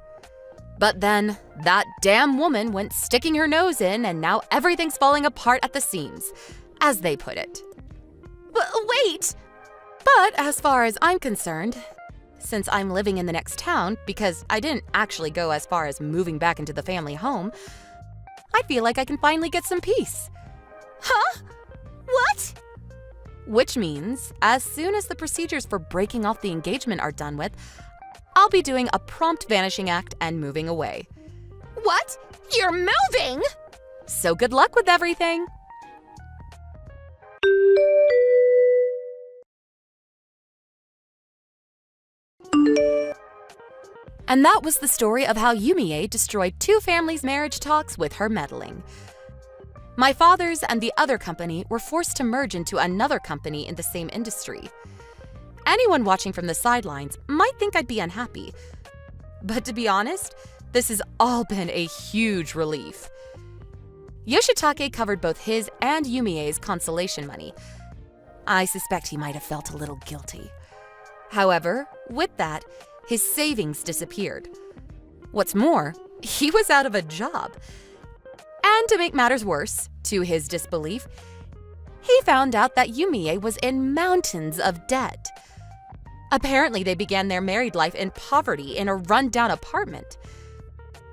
But then, that damn woman went sticking her nose in, and now everything's falling apart at the seams, as they put it. Wait! But as far as I'm concerned, since I'm living in the next town, because I didn't actually go as far as moving back into the family home, I feel like I can finally get some peace. Huh? What? Which means, as soon as the procedures for breaking off the engagement are done with, I'll be doing a prompt vanishing act and moving away. What? You're moving? So good luck with everything. And that was the story of how Yumie destroyed 2 families' marriage talks with her meddling. My father's and the other company were forced to merge into another company in the same industry. Anyone watching from the sidelines might think I'd be unhappy. But to be honest, this has all been a huge relief. Yoshitake covered both his and Yumie's consolation money. I suspect he might have felt a little guilty. However, with that, his savings disappeared. What's more, he was out of a job. And to make matters worse, to his disbelief, he found out that Yumie was in mountains of debt. Apparently, they began their married life in poverty in a run-down apartment.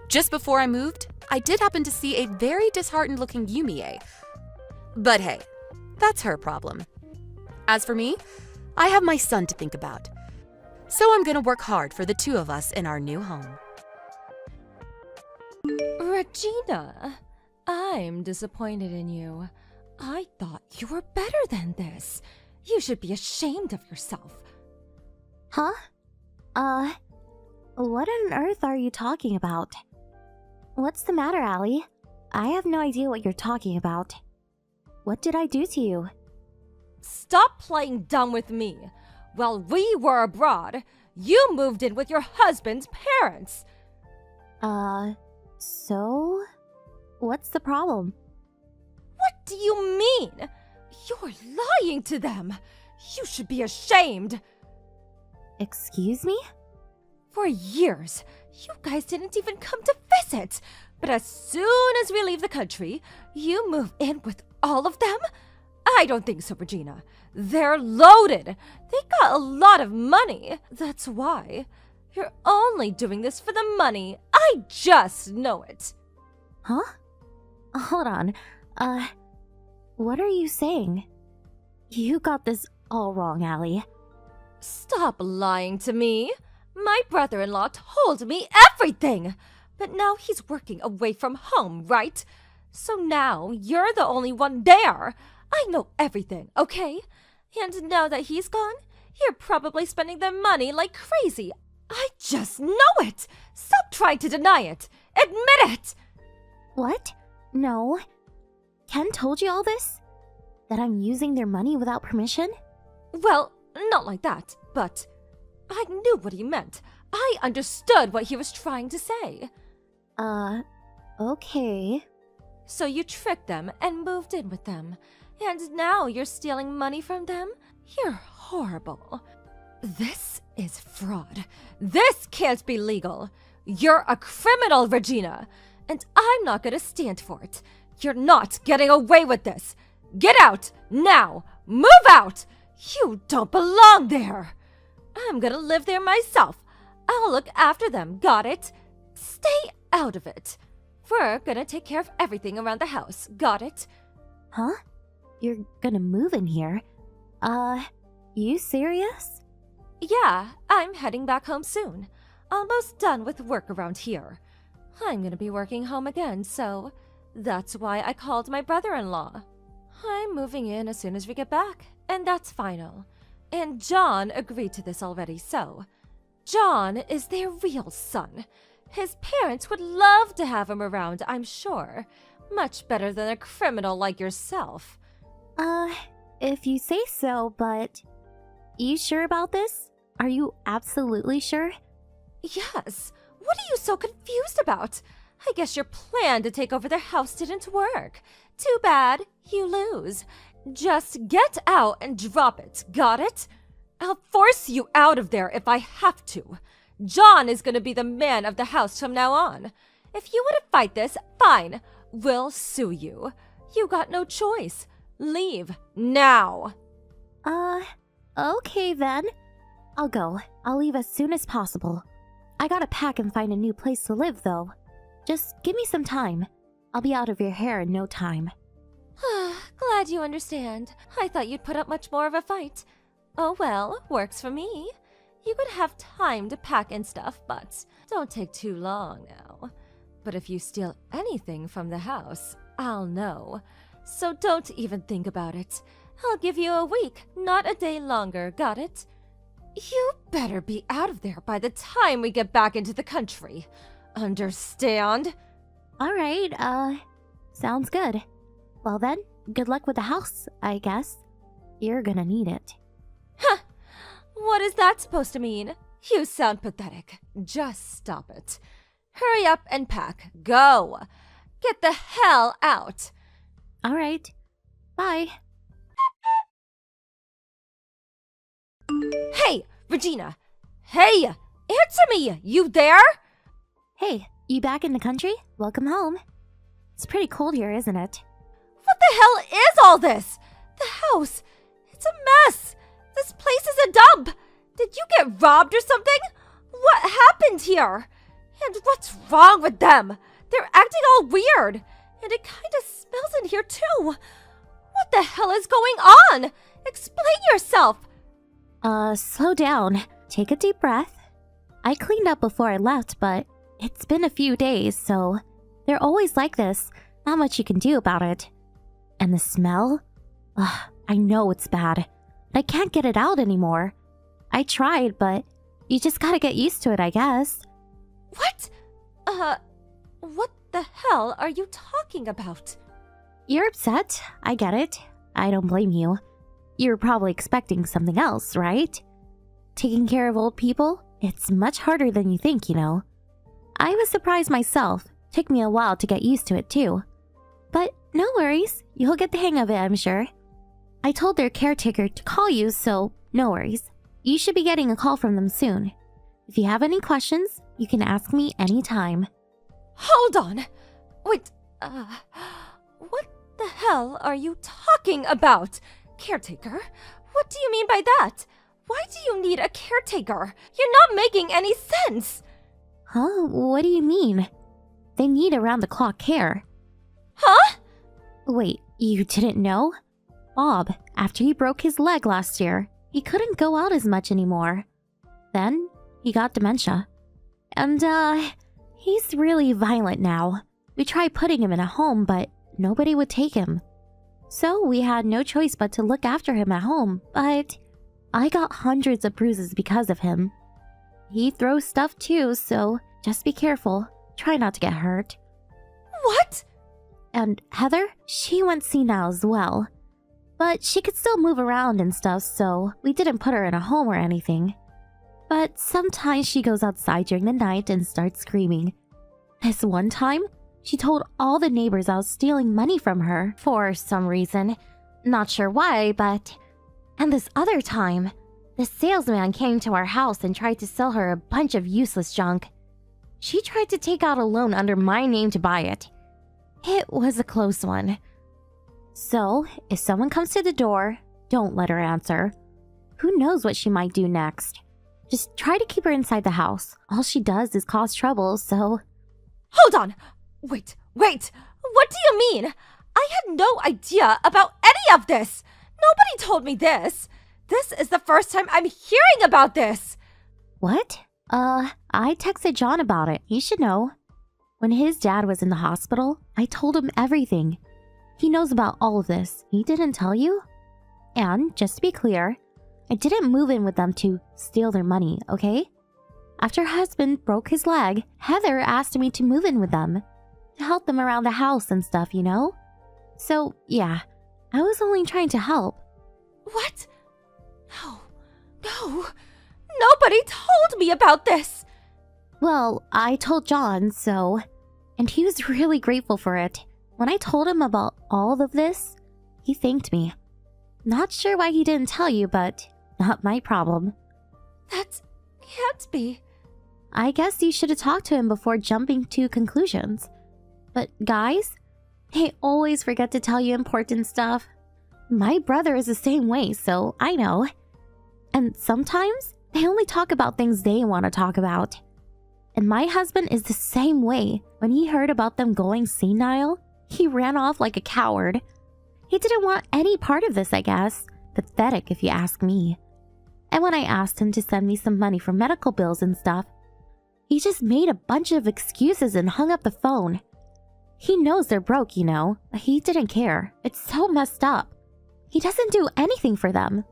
Just before I moved, I did happen to see a very disheartened-looking Yumie. But hey, that's her problem. As for me, I have my son to think about. So I'm gonna work hard for the 2 of us in our new home. Regina, I'm disappointed in you. I thought you were better than this. You should be ashamed of yourself. Huh? What on earth are you talking about? What's the matter, Allie? I have no idea what you're talking about. What did I do to you? Stop playing dumb with me. While we were abroad, you moved in with your husband's parents. So? What's the problem? What do you mean? You're lying to them. You should be ashamed. Excuse me? For years, you guys didn't even come to visit. But as soon as we leave the country, you move in with all of them? I don't think so, Regina. They're loaded. They got a lot of money. That's why. You're only doing this for the money. I just know it. Huh? Hold on. What are you saying? You got this all wrong, Allie. Stop lying to me. My brother-in-law told me everything. But now he's working away from home, right? So now you're the only one there. I know everything, okay? And now that he's gone, you're probably spending their money like crazy. I just know it. Stop trying to deny it. Admit it. What? No. Ken told you all this? That I'm using their money without permission? Well, not like that, but I knew what he meant. I understood what he was trying to say. Okay. So you tricked them and moved in with them. And now you're stealing money from them? You're horrible. This is fraud. This can't be legal. You're a criminal, Regina. And I'm not gonna stand for it. You're not getting away with this. Get out, now! Move out! You don't belong there! I'm gonna live there myself. I'll look after them, got it? Stay out of it. We're gonna take care of everything around the house, got it? Huh? You're gonna move in here? You serious? Yeah, I'm heading back home soon. almost done with work around here. I'm gonna be working home again, so that's why I called my brother-in-law. I'm moving in as soon as we get back, and that's final. And John agreed to this already, so John is their real son. His parents would love to have him around, I'm sure. Much better than a criminal like yourself. If you say so, but... You sure about this? Are you absolutely sure? Yes. What are you so confused about? I guess your plan to take over their house didn't work. Too bad. You lose. Just get out and drop it. Got it? I'll force you out of there if I have to. John is going to be the man of the house from now on. If you want to fight this, fine. We'll sue you. You got no choice. Leave now. Okay then. I'll go. I'll leave as soon as possible. I gotta pack and find a new place to live, though. Just give me some time. I'll be out of your hair in no time. Glad you understand. I thought you'd put up much more of a fight. Oh well, works for me. You could have time to pack and stuff, but don't take too long now. But if you steal anything from the house, I'll know. So don't even think about it. I'll give you a week, not a day longer, got it? You better be out of there by the time we get back into the country. Understand? Alright, sounds good. Well then, good luck with the house, I guess. You're gonna need it. Huh! What is that supposed to mean? You sound pathetic. Just stop it. Hurry up and pack. Go! Get the hell out! Alright. Bye. Hey, Regina! Hey! Answer me! You there? Hey, you back in the country? Welcome home. It's pretty cold here, isn't it? What the hell is all this? The house! It's a mess! This place is a dump! Did you get robbed or something? What happened here? And what's wrong with them? They're acting all weird. And it kinda smells in here too. What the hell is going on? Explain yourself! Slow down. Take a deep breath. I cleaned up before I left, but it's been a few days, so they're always like this. Not much you can do about it. And the smell? Ugh, I know it's bad. I can't get it out anymore. I tried, but you just gotta get used to it, I guess. What? What the hell are you talking about? You're upset. I get it. I don't blame you. You're probably expecting something else, right? Taking care of old people? It's much harder than you think, you know. I was surprised myself. Took me a while to get used to it, too. But no worries. You'll get the hang of it, I'm sure. I told their caretaker to call you, so no worries. You should be getting a call from them soon. If you have any questions, you can ask me anytime. Hold on! Wait, what the hell are you talking about? Caretaker? What do you mean by that? Why do you need a caretaker? You're not making any sense! Huh? What do you mean? They need around-the-clock care. Huh? Wait, you didn't know? Bob, after he broke his leg last year, he couldn't go out as much anymore. Then, he got dementia. And, he's really violent now. We tried putting him in a home, but nobody would take him. So we had no choice but to look after him at home, but I got hundreds of bruises because of him. He throws stuff too, so just be careful. Try not to get hurt. What? And Heather, she went senile as well. But she could still move around and stuff, so we didn't put her in a home or anything. But sometimes she goes outside during the night and starts screaming. This one time, she told all the neighbors I was stealing money from her for some reason. Not sure why, but... And this other time, the salesman came to our house and tried to sell her a bunch of useless junk. She tried to take out a loan under my name to buy it. It was a close one. So, if someone comes to the door, don't let her answer. Who knows what she might do next? Just try to keep her inside the house. All she does is cause trouble, so... Hold on! Wait! What do you mean? I had no idea about any of this! Nobody told me this! This is the first time I'm hearing about this! What? I texted John about it. He should know. When his dad was in the hospital, I told him everything. He knows about all of this. He didn't tell you? And, just to be clear, I didn't move in with them to steal their money, okay? After husband broke his leg, Heather asked me to move in with them. To help them around the house and stuff, you know? So, yeah, I was only trying to help. What? No. Nobody told me about this. Well, I told John, so... And he was really grateful for it. When I told him about all of this, he thanked me. Not sure why he didn't tell you, but not my problem. That can't be. I guess you should have talked to him before jumping to conclusions. But guys, they always forget to tell you important stuff. My brother is the same way, so I know. And sometimes, they only talk about things they want to talk about. And my husband is the same way. When he heard about them going senile, he ran off like a coward. He didn't want any part of this, I guess. Pathetic, if you ask me. And when I asked him to send me some money for medical bills and stuff, he just made a bunch of excuses and hung up the phone. He knows they're broke, you know. He didn't care. It's so messed up. He doesn't do anything for them.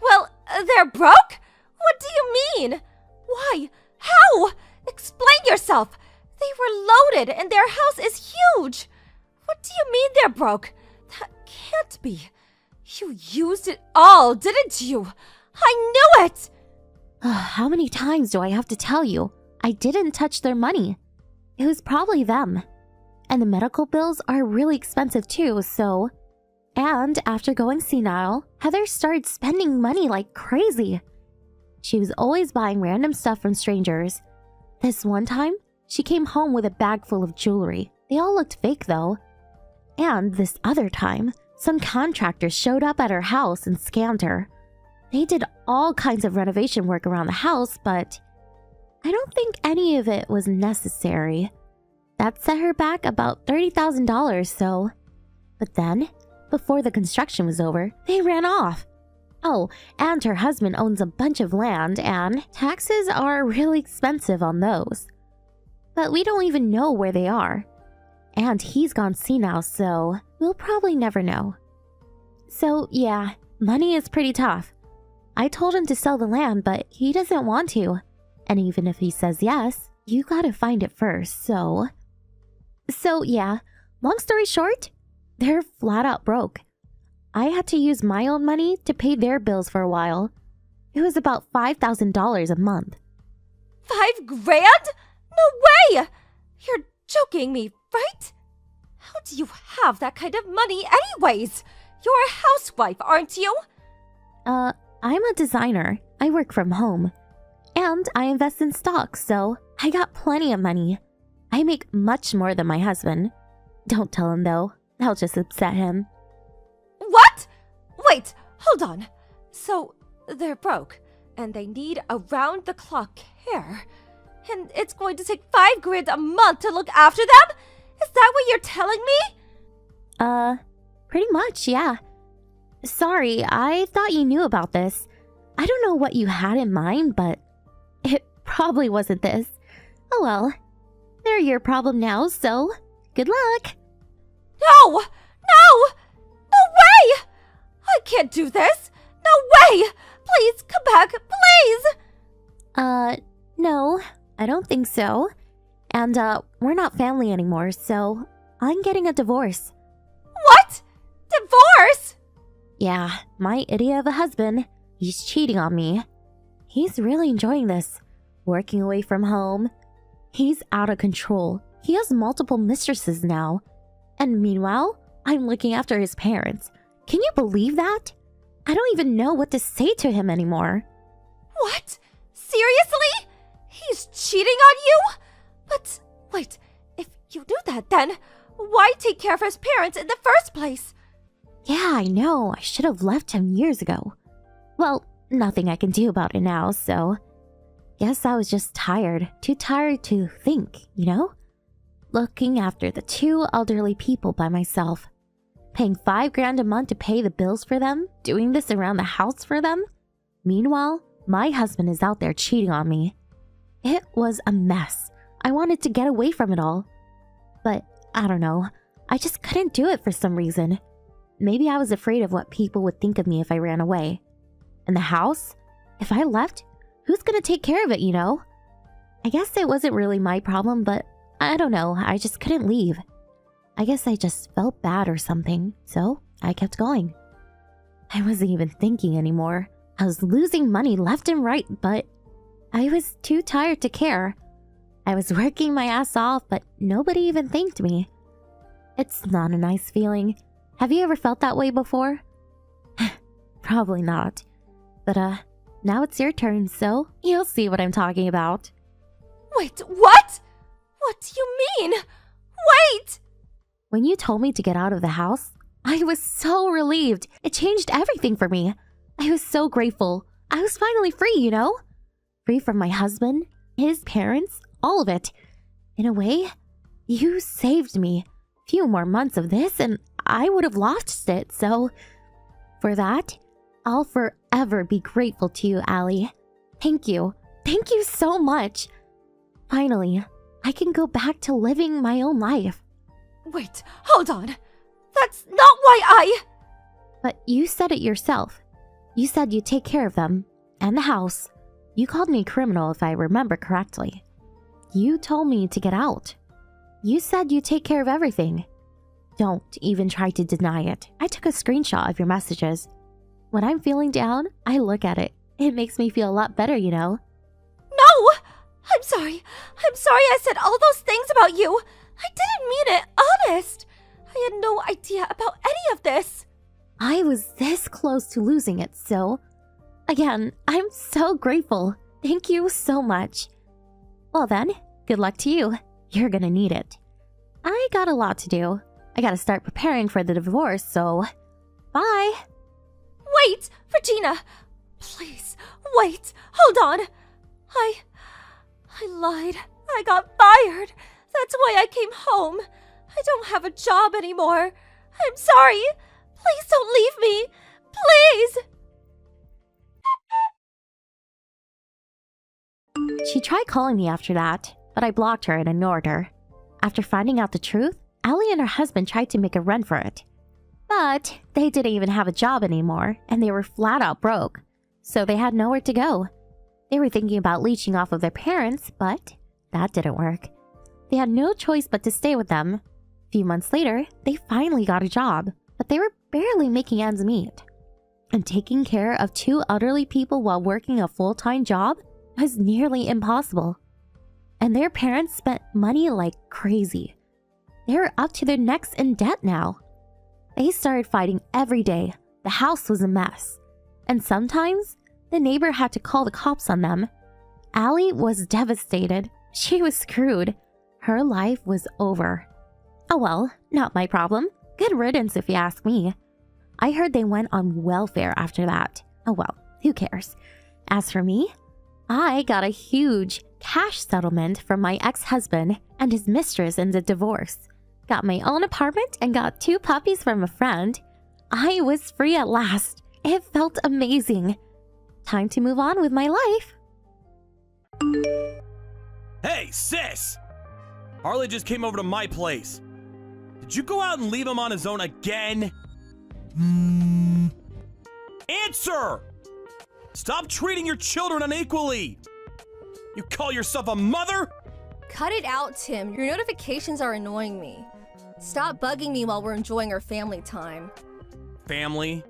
Well, they're broke? What do you mean? Why? How? Explain yourself. They were loaded and their house is huge. What do you mean they're broke? That can't be. You used it all, didn't you? I knew it! How many times do I have to tell you? I didn't touch their money. It was probably them. And the medical bills are really expensive too, so... And after going senile, Heather started spending money like crazy. She was always buying random stuff from strangers. This one time, she came home with a bag full of jewelry. They all looked fake though. And this other time, some contractors showed up at her house and scammed her. They did all kinds of renovation work around the house, but I don't think any of it was necessary. That set her back about $30,000, so... But then, before the construction was over, they ran off. Oh, and her husband owns a bunch of land, and taxes are really expensive on those. But we don't even know where they are. And he's gone senile, so we'll probably never know. So yeah, money is pretty tough. I told him to sell the land, but he doesn't want to. And even if he says yes, you gotta find it first, so... So yeah, long story short, they're flat out broke. I had to use my own money to pay their bills for a while. It was about $5,000 a month. $5,000? No way! You're joking me, right? How do you have that kind of money anyways? You're a housewife, aren't you? I'm a designer. I work from home. And I invest in stocks, so I got plenty of money. I make much more than my husband. Don't tell him though. That'll just upset him. What? Wait, hold on. So, they're broke, and they need around-the-clock care. And it's going to take $5,000 a month to look after them? Is that what you're telling me? Pretty much, yeah. Sorry, I thought you knew about this. I don't know what you had in mind, but it probably wasn't this. Oh well. They're your problem now, so good luck. No! No! No way! I can't do this! No way! Please, come back, please! No, I don't think so. And, we're not family anymore, so I'm getting a divorce. What? Divorce? Yeah, my idiot of a husband. He's cheating on me. He's really enjoying this. Working away from home. He's out of control. He has multiple mistresses now. And meanwhile, I'm looking after his parents. Can you believe that? I don't even know what to say to him anymore. What? Seriously? He's cheating on you? But, wait, if you do that then, why take care of his parents in the first place? Yeah, I know. I should have left him years ago. Well, nothing I can do about it now, so... Guess I was just tired. Too tired to think, you know? Looking after the two elderly people by myself. Paying $5,000 a month to pay the bills for them? Doing this around the house for them? Meanwhile, my husband is out there cheating on me. It was a mess. I wanted to get away from it all. But I don't know. I just couldn't do it for some reason. Maybe I was afraid of what people would think of me if I ran away. And the house? If I left, who's gonna take care of it, you know? I guess it wasn't really my problem, but I don't know. I just couldn't leave. I guess I just felt bad or something, so I kept going. I wasn't even thinking anymore. I was losing money left and right, but I was too tired to care. I was working my ass off, but nobody even thanked me. It's not a nice feeling. Have you ever felt that way before? Probably not. But now it's your turn, so you'll see what I'm talking about. Wait, what? What do you mean? Wait! When you told me to get out of the house, I was so relieved. It changed everything for me. I was so grateful. I was finally free, you know? Free from my husband, his parents, all of it. In a way, you saved me. Few more months of this and I would have lost it, so for that, I'll forever be grateful to you, Allie. Thank you. Thank you so much. Finally, I can go back to living my own life. Wait, hold on. That's not why I... But you said it yourself. You said you'd take care of them and the house. You called me a criminal if I remember correctly. You told me to get out. You said you'd take care of everything. Don't even try to deny it. I took a screenshot of your messages. When I'm feeling down, I look at it. It makes me feel a lot better, you know? No! I'm sorry. I'm sorry I said all those things about you. I didn't mean it, honest. I had no idea about any of this. I was this close to losing it, so... Again, I'm so grateful. Thank you so much. Well then, good luck to you. You're gonna need it. I got a lot to do. I gotta start preparing for the divorce, so... Bye! Wait, Regina! Please, wait, hold on. I lied. I got fired. That's why I came home. I don't have a job anymore. I'm sorry. Please don't leave me. Please! She tried calling me after that, but I blocked her and ignored her. After finding out the truth, Allie and her husband tried to make a run for it. But they didn't even have a job anymore, and they were flat out broke, so they had nowhere to go. They were thinking about leeching off of their parents, but that didn't work. They had no choice but to stay with them. A few months later, they finally got a job, but they were barely making ends meet. And taking care of two elderly people while working a full-time job was nearly impossible. And their parents spent money like crazy. They were up to their necks in debt now. They started fighting every day. The house was a mess. And sometimes, the neighbor had to call the cops on them. Allie was devastated. She was screwed. Her life was over. Oh well, not my problem. Good riddance if you ask me. I heard they went on welfare after that. Oh well, who cares? As for me, I got a huge cash settlement from my ex-husband and his mistress in the divorce. Got my own apartment and got 2 puppies from a friend. I was free at last. It felt amazing. Time to move on with my life. Hey, sis! Harley just came over to my place. Did you go out and leave him on his own again? Answer! Stop treating your children unequally! You call yourself a mother? Cut it out, Tim. Your notifications are annoying me. Stop bugging me while we're enjoying our family time. Family?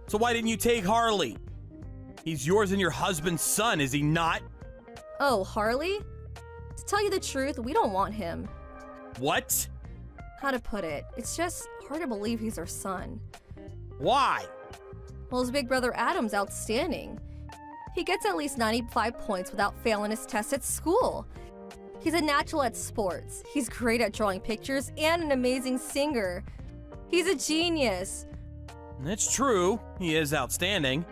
So why didn't you take Harley? He's yours and your husband's son, is he not? Oh, Harley? To tell you the truth, we don't want him. What? How to put it? It's just hard to believe he's our son. Why? Well, his big brother Adam's outstanding. He gets at least 95 points without failing his tests at school. He's a natural at sports. He's great at drawing pictures and an amazing singer. He's a genius. It's true. He is outstanding.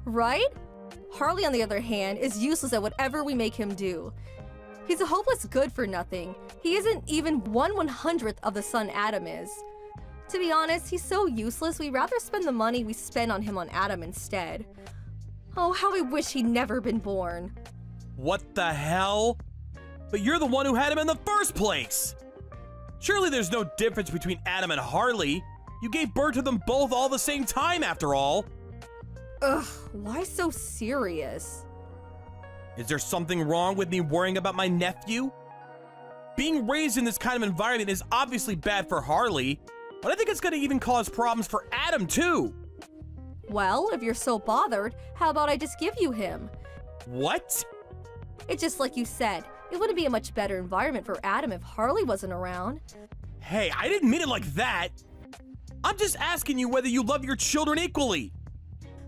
Right? Harley, on the other hand, is useless at whatever we make him do. He's a hopeless good-for-nothing. He isn't even 1/100th of the son Adam is. To be honest, he's so useless, we'd rather spend the money we spend on him on Adam instead. Oh, how I wish he'd never been born. What the hell? But you're the one who had him in the first place! Surely there's no difference between Adam and Harley. You gave birth to them both all the same time, after all. Ugh, why so serious? Is there something wrong with me worrying about my nephew? Being raised in this kind of environment is obviously bad for Harley, but I think it's gonna even cause problems for Adam too. Well, if you're so bothered, how about I just give you him? What? It's just like you said, it wouldn't be a much better environment for Adam if Harley wasn't around. Hey, I didn't mean it like that. I'm just asking you whether you love your children equally.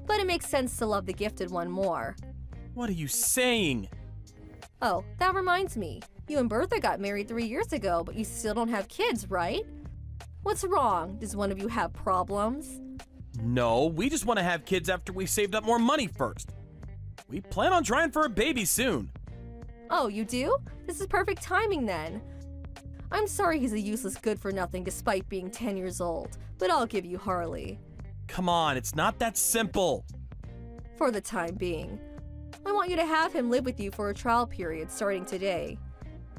But it makes sense to love the gifted one more. What are you saying? Oh, that reminds me. You and Bertha got married 3 years ago, but you still don't have kids, right? What's wrong? Does one of you have problems? No, we just want to have kids after we saved up more money first. We plan on trying for a baby soon. Oh, you do? This is perfect timing then. I'm sorry he's a useless good-for-nothing despite being 10 years old, but I'll give you Harley. Come on, it's not that simple. For the time being. I want you to have him live with you for a trial period starting today.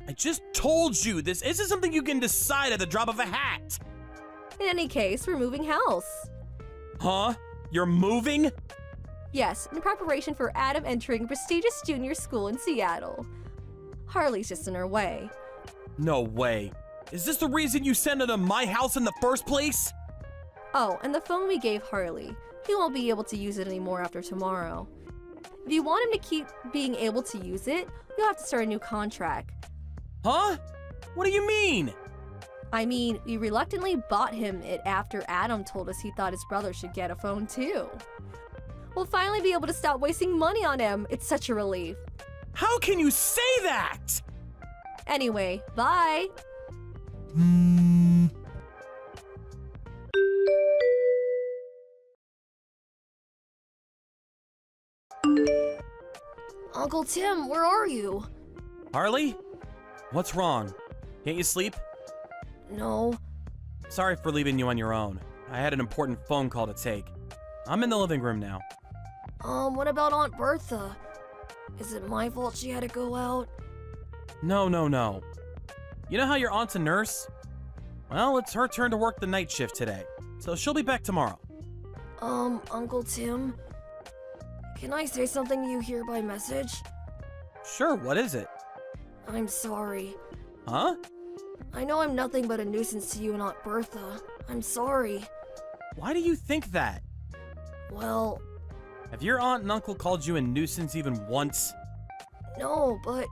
I just told you this isn't something you can decide at the drop of a hat. In any case, we're moving house. Huh? You're moving? Yes, in preparation for Adam entering prestigious junior school in Seattle. Harley's just in her way. No way. Is this the reason you sent her to my house in the first place? Oh, and the phone we gave Harley. He won't be able to use it anymore after tomorrow. If you want him to keep being able to use it, you'll have to start a new contract. Huh? What do you mean? I mean, we reluctantly bought him it after Adam told us he thought his brother should get a phone too. We'll finally be able to stop wasting money on him. It's such a relief. How can you say that? Anyway, bye! Uncle Tim, where are you? Harley? What's wrong? Can't you sleep? No. Sorry for leaving you on your own. I had an important phone call to take. I'm in the living room now. What about Aunt Bertha? Is it my fault she had to go out? No. You know how your aunt's a nurse? Well, it's her turn to work the night shift today, so she'll be back tomorrow. Uncle Tim? Can I say something to you here by message? Sure, what is it? I'm sorry. Huh? I know I'm nothing but a nuisance to you and Aunt Bertha. I'm sorry. Why do you think that? Well, Have your aunt and uncle called you a nuisance even once? no, but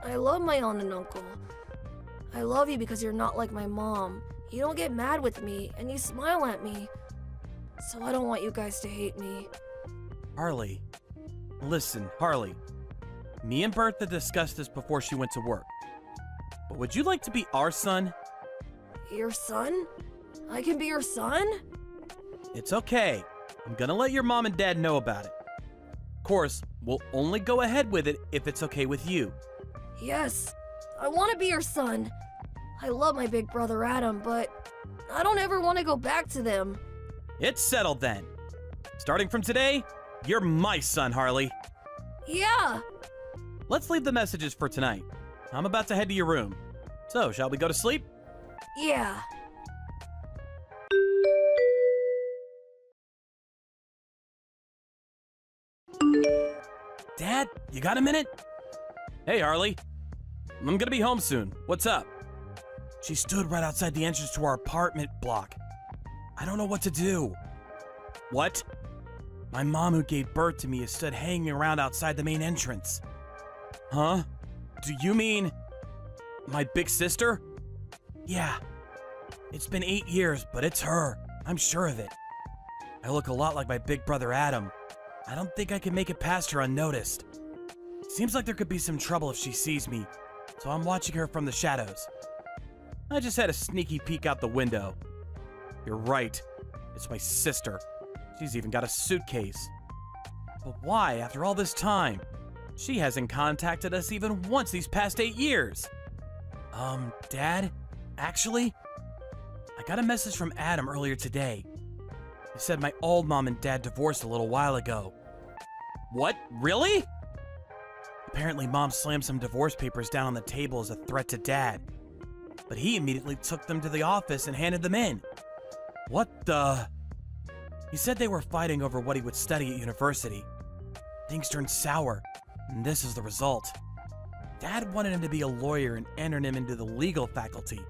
I love my aunt and uncle. I love you because you're not like my mom. You don't get mad with me, and you smile at me. So I don't want you guys to hate me. Harley. Listen, Harley. Me and Bertha discussed this before she went to work. But would you like to be our son? Your son? I can be your son? It's okay. I'm gonna let your mom and dad know about it. Of course, we'll only go ahead with it if it's okay with you. Yes, I want to be your son. I love my big brother Adam, but I don't ever want to go back to them. It's settled then. Starting from today, you're my son, Harley. Yeah! Let's leave the messages for tonight. I'm about to head to your room. So, shall we go to sleep? Yeah. Dad, you got a minute? Hey, Harley. I'm gonna be home soon. What's up? She stood right outside the entrance to our apartment block. I don't know what to do. What? My mom, who gave birth to me, is stood hanging around outside the main entrance. Huh? Do you mean my big sister? Yeah. It's been 8 years, but it's her. I'm sure of it. I look a lot like my big brother Adam. I don't think I can make it past her unnoticed. Seems like there could be some trouble if she sees me, so I'm watching her from the shadows. I just had a sneaky peek out the window. You're right. It's my sister. She's even got a suitcase. But why, after all this time? She hasn't contacted us even once these past 8 years. Dad? Actually, I got a message from Adam earlier today. He said my old mom and dad divorced a little while ago. What? Really? Apparently, Mom slammed some divorce papers down on the table as a threat to Dad. But he immediately took them to the office and handed them in. What the? He said they were fighting over what he would study at university. Things turned sour, and this is the result. Dad wanted him to be a lawyer and entered him into the legal faculty.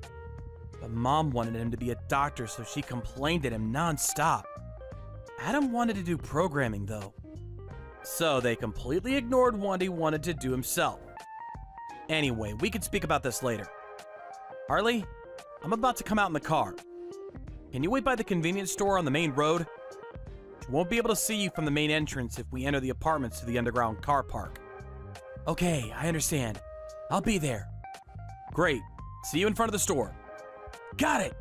But Mom wanted him to be a doctor, so she complained at him nonstop. Adam wanted to do programming, though. So they completely ignored what he wanted to do himself. Anyway, we can speak about this later. Harley, I'm about to come out in the car. Can you wait by the convenience store on the main road? She won't be able to see you from the main entrance if we enter the apartments to the underground car park. Okay, I understand. I'll be there. Great. See you in front of the store. Got it!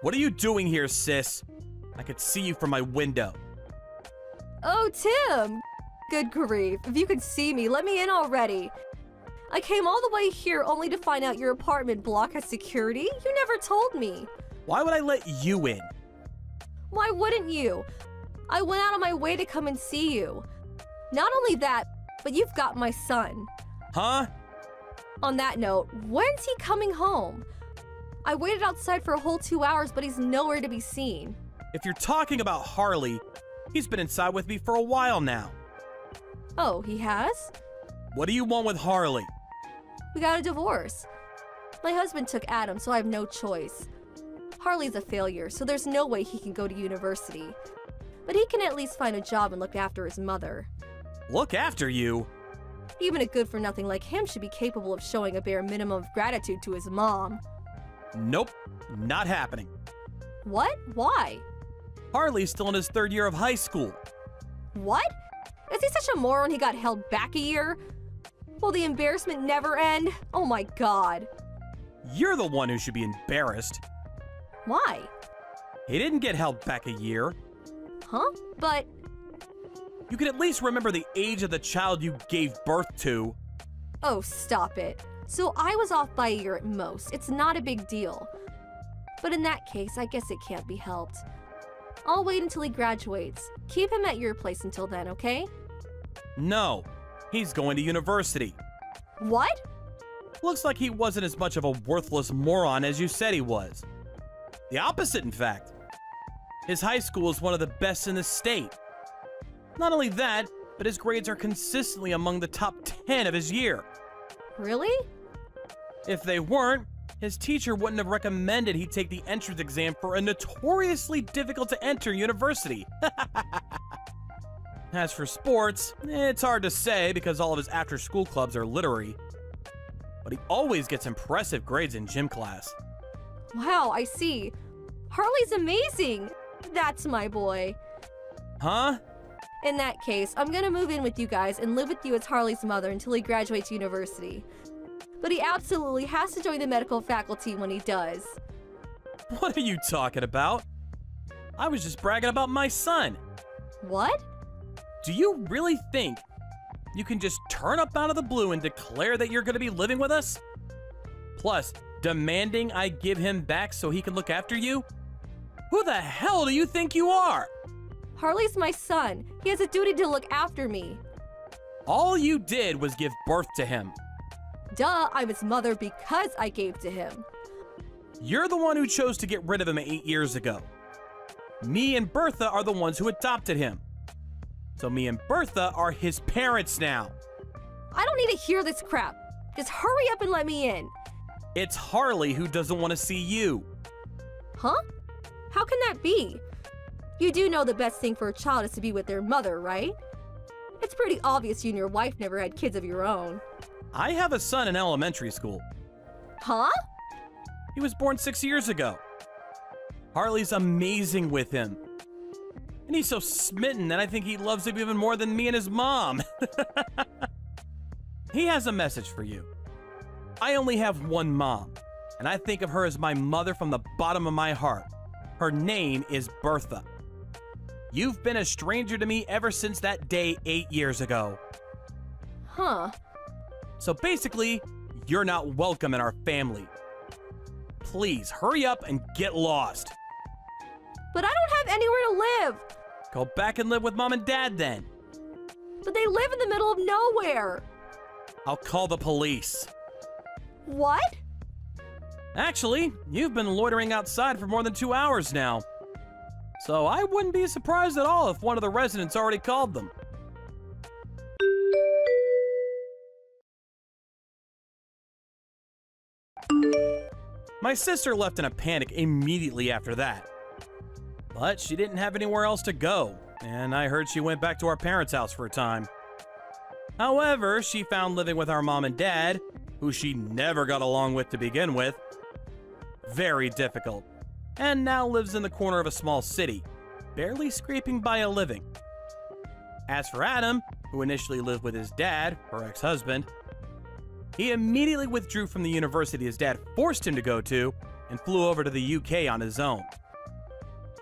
What are you doing here, sis? I could see you from my window. Oh, Tim! Good grief. If you could see me, let me in already. I came all the way here only to find out your apartment block has security? You never told me. Why would I let you in? Why wouldn't you? I went out of my way to come and see you. Not only that, but you've got my son. Huh? On that note, when's he coming home? I waited outside for a whole 2 hours, but he's nowhere to be seen. If you're talking about Harley, he's been inside with me for a while now. Oh, he has? What do you want with Harley? We got a divorce. My husband took Adam, so I have no choice. Harley's a failure, so there's no way he can go to university. But he can at least find a job and look after his mother. Look after you? Even a good-for-nothing like him should be capable of showing a bare minimum of gratitude to his mom. Nope, not happening. What? Why? Harley's still in his 3rd year of high school. What? Is he such a moron he got held back a year? Will the embarrassment never end? Oh my god. You're the one who should be embarrassed. Why? He didn't get held back a year. Huh? But... You can at least remember the age of the child you gave birth to. Oh, stop it. So I was off by a year at most. It's not a big deal. But in that case, I guess it can't be helped. I'll wait until he graduates. Keep him at your place until then, okay? No, he's going to university. What? Looks like he wasn't as much of a worthless moron as you said he was. The opposite, in fact. His high school is one of the best in the state. Not only that, but his grades are consistently among the top 10 of his year. Really? If they weren't, his teacher wouldn't have recommended he take the entrance exam for a notoriously difficult to enter university. As for sports, it's hard to say because all of his after-school clubs are literary. But he always gets impressive grades in gym class. Wow, I see. Harley's amazing. That's my boy. Huh? In that case, I'm gonna move in with you guys and live with you as Harley's mother until he graduates university. But he absolutely has to join the medical faculty when he does. What are you talking about? I was just bragging about my son. What? Do you really think you can just turn up out of the blue and declare that you're going to be living with us? Plus, demanding I give him back so he can look after you? Who the hell do you think you are? Harley's my son. He has a duty to look after me. All you did was give birth to him. Duh, I'm his mother because I gave to him. You're the one who chose to get rid of him 8 years ago. Me and Bertha are the ones who adopted him. So me and Bertha are his parents now. I don't need to hear this crap. Just hurry up and let me in. It's Harley who doesn't want to see you. Huh? How can that be? You do know the best thing for a child is to be with their mother, right? It's pretty obvious you and your wife never had kids of your own. I have a son in elementary school. Huh? He was born 6 years ago. Harley's amazing with him. And he's so smitten that I think he loves him even more than me and his mom. He has a message for you. I only have one mom, and I think of her as my mother from the bottom of my heart. Her name is Bertha. You've been a stranger to me ever since that day 8 years ago. Huh. So basically, you're not welcome in our family. Please hurry up and get lost. But I don't have anywhere to live. Go back and live with mom and dad then. But they live in the middle of nowhere. I'll call the police. What? Actually, you've been loitering outside for more than 2 hours now. So I wouldn't be surprised at all if one of the residents already called them. My sister left in a panic immediately after that. But she didn't have anywhere else to go, and I heard she went back to our parents' house for a time. However, she found living with our mom and dad, who she never got along with to begin with, very difficult, and now lives in the corner of a small city, barely scraping by a living. As for Adam, who initially lived with his dad, her ex-husband, he immediately withdrew from the university his dad forced him to go to and flew over to the UK on his own.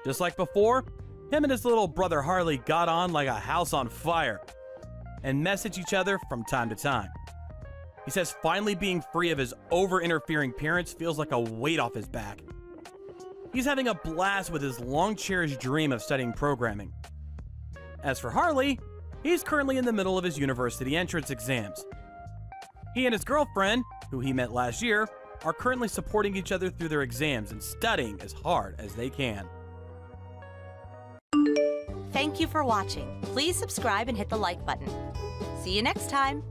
Just like before, him and his little brother Harley got on like a house on fire and message each other from time to time. He says finally being free of his over-interfering parents feels like a weight off his back. He's having a blast with his long-cherished dream of studying programming. As for Harley, he's currently in the middle of his university entrance exams. He and his girlfriend, who he met last year, are currently supporting each other through their exams and studying as hard as they can. Thank you for watching. Please subscribe and hit the like button. See you next time.